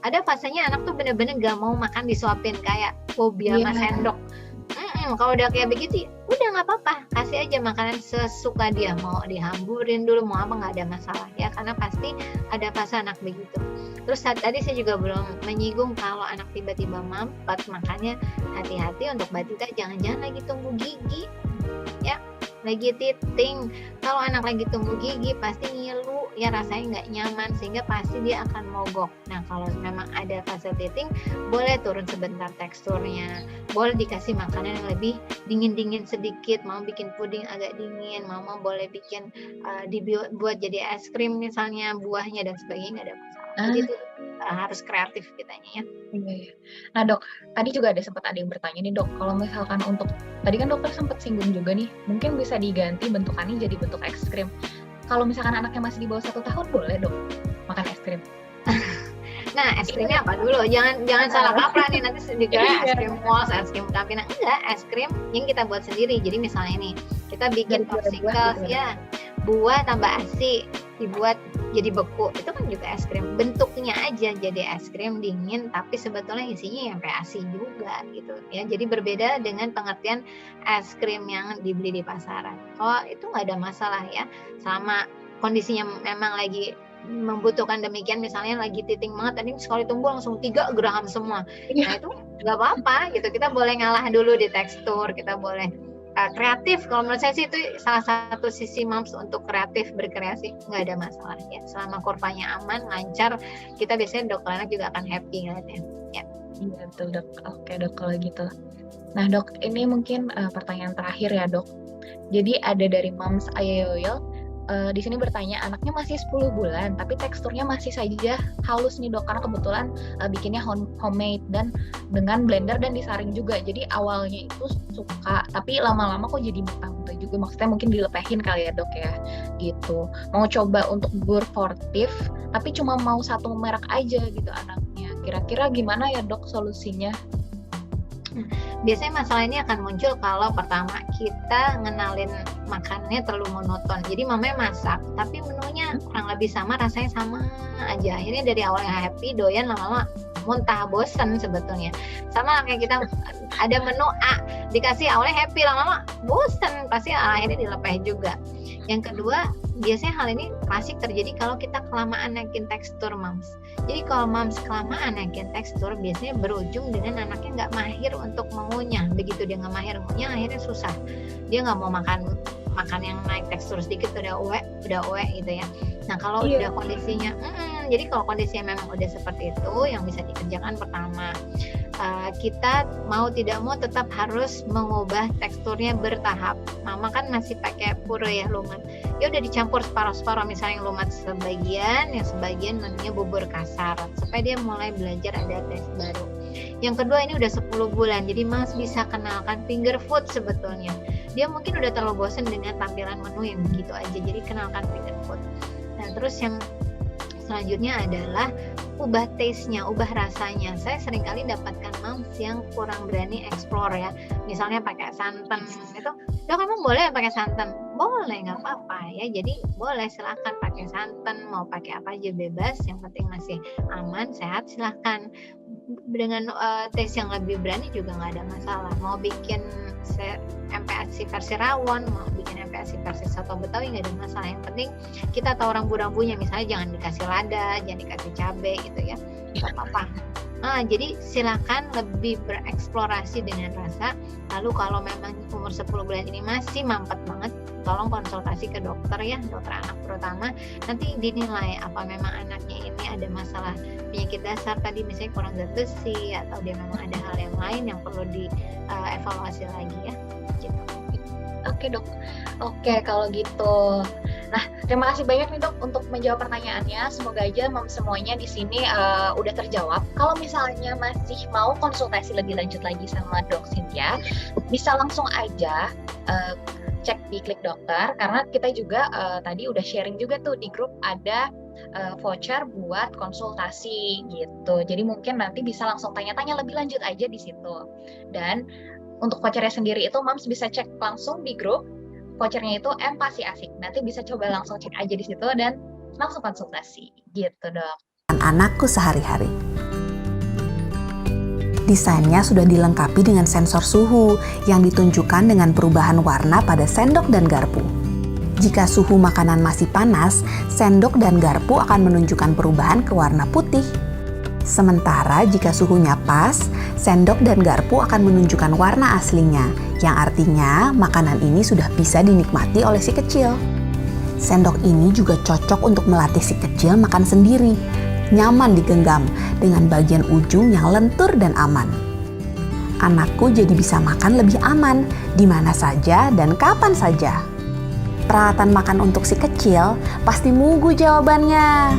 Ada fasenya anak tuh bener-bener gak mau makan disuapin, kayak fobia sama sendok. Kalau udah kayak begitu, udah nggak apa-apa, kasih aja makanan sesuka dia, mau dihamburin dulu, mau apa nggak ada masalah ya, karena pasti ada fase anak begitu. Terus tadi saya juga belum menyinggung kalau anak tiba-tiba mampet, makanya hati-hati untuk batita, jangan-jangan lagi tumbuh gigi, ya, lagi titing. Kalau anak lagi tumbuh gigi pasti ngilu, ya rasanya nggak nyaman, sehingga pasti dia akan mogok. Nah kalau memang ada fase titing, boleh turun sebentar teksturnya, boleh dikasih makanan yang lebih dingin-dingin sedikit, mau bikin puding agak dingin, mama boleh bikin dibuat jadi es krim misalnya, buahnya dan sebagainya, nggak ada masalah. Jadi itu harus kreatif kitanya ya. Iya. Nah dok, tadi juga sempat ada yang bertanya nih dok, kalau misalkan untuk, tadi kan dokter sempat singgung juga nih, mungkin bisa diganti bentukannya jadi bentuk es krim. Kalau misalkan anaknya masih di bawah 1 tahun, boleh dok makan es krim? Nah, es krimnya apa dulu? Jangan salah kaprah nih, nanti dikira es krim mos, es krim Campina. Enggak, es krim yang kita buat sendiri. Jadi misalnya nih, kita bikin popsicle ya, buah tambah ASI, dibuat jadi beku. Itu kan juga es krim. Bentuknya aja jadi es krim dingin, tapi sebetulnya isinya yang ASI juga gitu ya. Jadi berbeda dengan pengertian es krim yang dibeli di pasaran. Oh, itu nggak ada masalah ya. Sama kondisinya memang lagi membutuhkan demikian, misalnya lagi titing banget, tadi sekali tumbuh langsung 3 gram semua. Nah itu nggak apa-apa gitu, kita boleh ngalah dulu di tekstur, kita boleh kreatif. Kalau menurut saya sih itu salah satu sisi moms untuk kreatif, berkreasi, nggak ada masalah ya, selama kurvanya aman, lancar, kita biasanya dokter anak juga akan happy ngeliatnya ya. Iya betul dok. Oke dok kalau gitu. Nah dok, ini mungkin pertanyaan terakhir ya dok. Jadi ada dari Moms Ayoyoyo, di sini bertanya, anaknya masih 10 bulan tapi teksturnya masih saja halus nih dok, karena kebetulan bikinnya homemade dan dengan blender dan disaring juga. Jadi awalnya itu suka, tapi lama-lama kok jadi muntah-muntah juga, maksudnya mungkin dilepehin kali ya dok ya gitu. Mau coba untuk Burfortif tapi cuma mau 1 merek aja gitu anaknya, kira-kira gimana ya dok solusinya? Biasanya masalah ini akan muncul kalau pertama kita ngenalin makanannya terlalu monoton. Jadi mamanya masak, tapi menunya kurang lebih sama, rasanya sama aja. Akhirnya dari awalnya happy, doyan, lama-lama muntah, bosen sebetulnya. Sama kayak kita ada menu A, dikasih awalnya happy, lama-lama bosen, pasti akhirnya dilepeh juga. Yang kedua, biasanya hal ini klasik terjadi kalau kita kelamaan naikin tekstur moms. Jadi kalau moms kelamaan naikin tekstur, biasanya berujung dengan anaknya nggak mahir untuk mengunyah. Begitu dia nggak mahir mengunyah, akhirnya susah. Dia nggak mau makan yang naik tekstur sedikit, udah uwe gitu ya. Nah kalau udah kondisinya, jadi kalau kondisinya memang udah seperti itu, yang bisa dikerjakan pertama, kita mau tidak mau tetap harus mengubah teksturnya bertahap. Mama kan masih pakai puree ya, lumat. Ya udah dicampur separuh-separuh, misalnya yang lumat sebagian, yang sebagian menunya bubur kasar, supaya dia mulai belajar ada tes baru. Yang kedua, ini udah 10 bulan, jadi Mas bisa kenalkan finger food sebetulnya. Dia mungkin udah terlalu bosan dengan tampilan menu yang begitu aja, jadi kenalkan finger food. Nah terus yang selanjutnya adalah ubah taste-nya, ubah rasanya. Saya seringkali dapatkan moms yang kurang berani explore ya. Misalnya pakai santan itu, dok emang boleh pakai santan? Boleh, nggak apa-apa ya. Jadi boleh, silakan pakai santan, mau pakai apa aja bebas. Yang penting masih aman, sehat, silakan. Dengan taste yang lebih berani juga nggak ada masalah. Mau bikin MPASI versi rawon, mau bikin MPASI versi soto Betawi, nggak ada masalah. Yang penting kita tahu rambu-rambunya, misalnya jangan dikasih lada, jangan dikasih cabai gitu ya, nggak apa-apa. Jadi silakan lebih bereksplorasi dengan rasa. Lalu kalau memang umur 10 bulan ini masih mampet banget, tolong konsultasi ke dokter ya, dokter anak terutama. Nanti dinilai apa memang anaknya ini ada masalah penyakit dasar tadi, misalnya kurang zat besi, atau dia memang ada hal yang lain yang perlu dievaluasi lagi ya gitu. Oke dok, oke kalau gitu Nah, terima kasih banyak nih dok untuk menjawab pertanyaannya. Semoga aja semuanya di sini udah terjawab. Kalau misalnya masih mau konsultasi lebih lanjut lagi sama dok Cynthia, bisa langsung aja cek di Klik Dokter, karena kita juga tadi udah sharing juga tuh di grup ada voucher buat konsultasi gitu. Jadi mungkin nanti bisa langsung tanya-tanya lebih lanjut aja di situ. Dan untuk vouchernya sendiri itu Mams bisa cek langsung di grup. Vouchernya itu Empati Asik. Nanti bisa coba langsung cek aja di situ dan langsung konsultasi. Gitu dok. Anakku sehari-hari. Desainnya sudah dilengkapi dengan sensor suhu yang ditunjukkan dengan perubahan warna pada sendok dan garpu. Jika suhu makanan masih panas, sendok dan garpu akan menunjukkan perubahan ke warna putih. Sementara jika suhunya pas, sendok dan garpu akan menunjukkan warna aslinya, yang artinya makanan ini sudah bisa dinikmati oleh si kecil. Sendok ini juga cocok untuk melatih si kecil makan sendiri, nyaman digenggam dengan bagian ujung yang lentur dan aman. Anakku jadi bisa makan lebih aman, di mana saja dan kapan saja. Peralatan makan untuk si kecil pasti mugu jawabannya.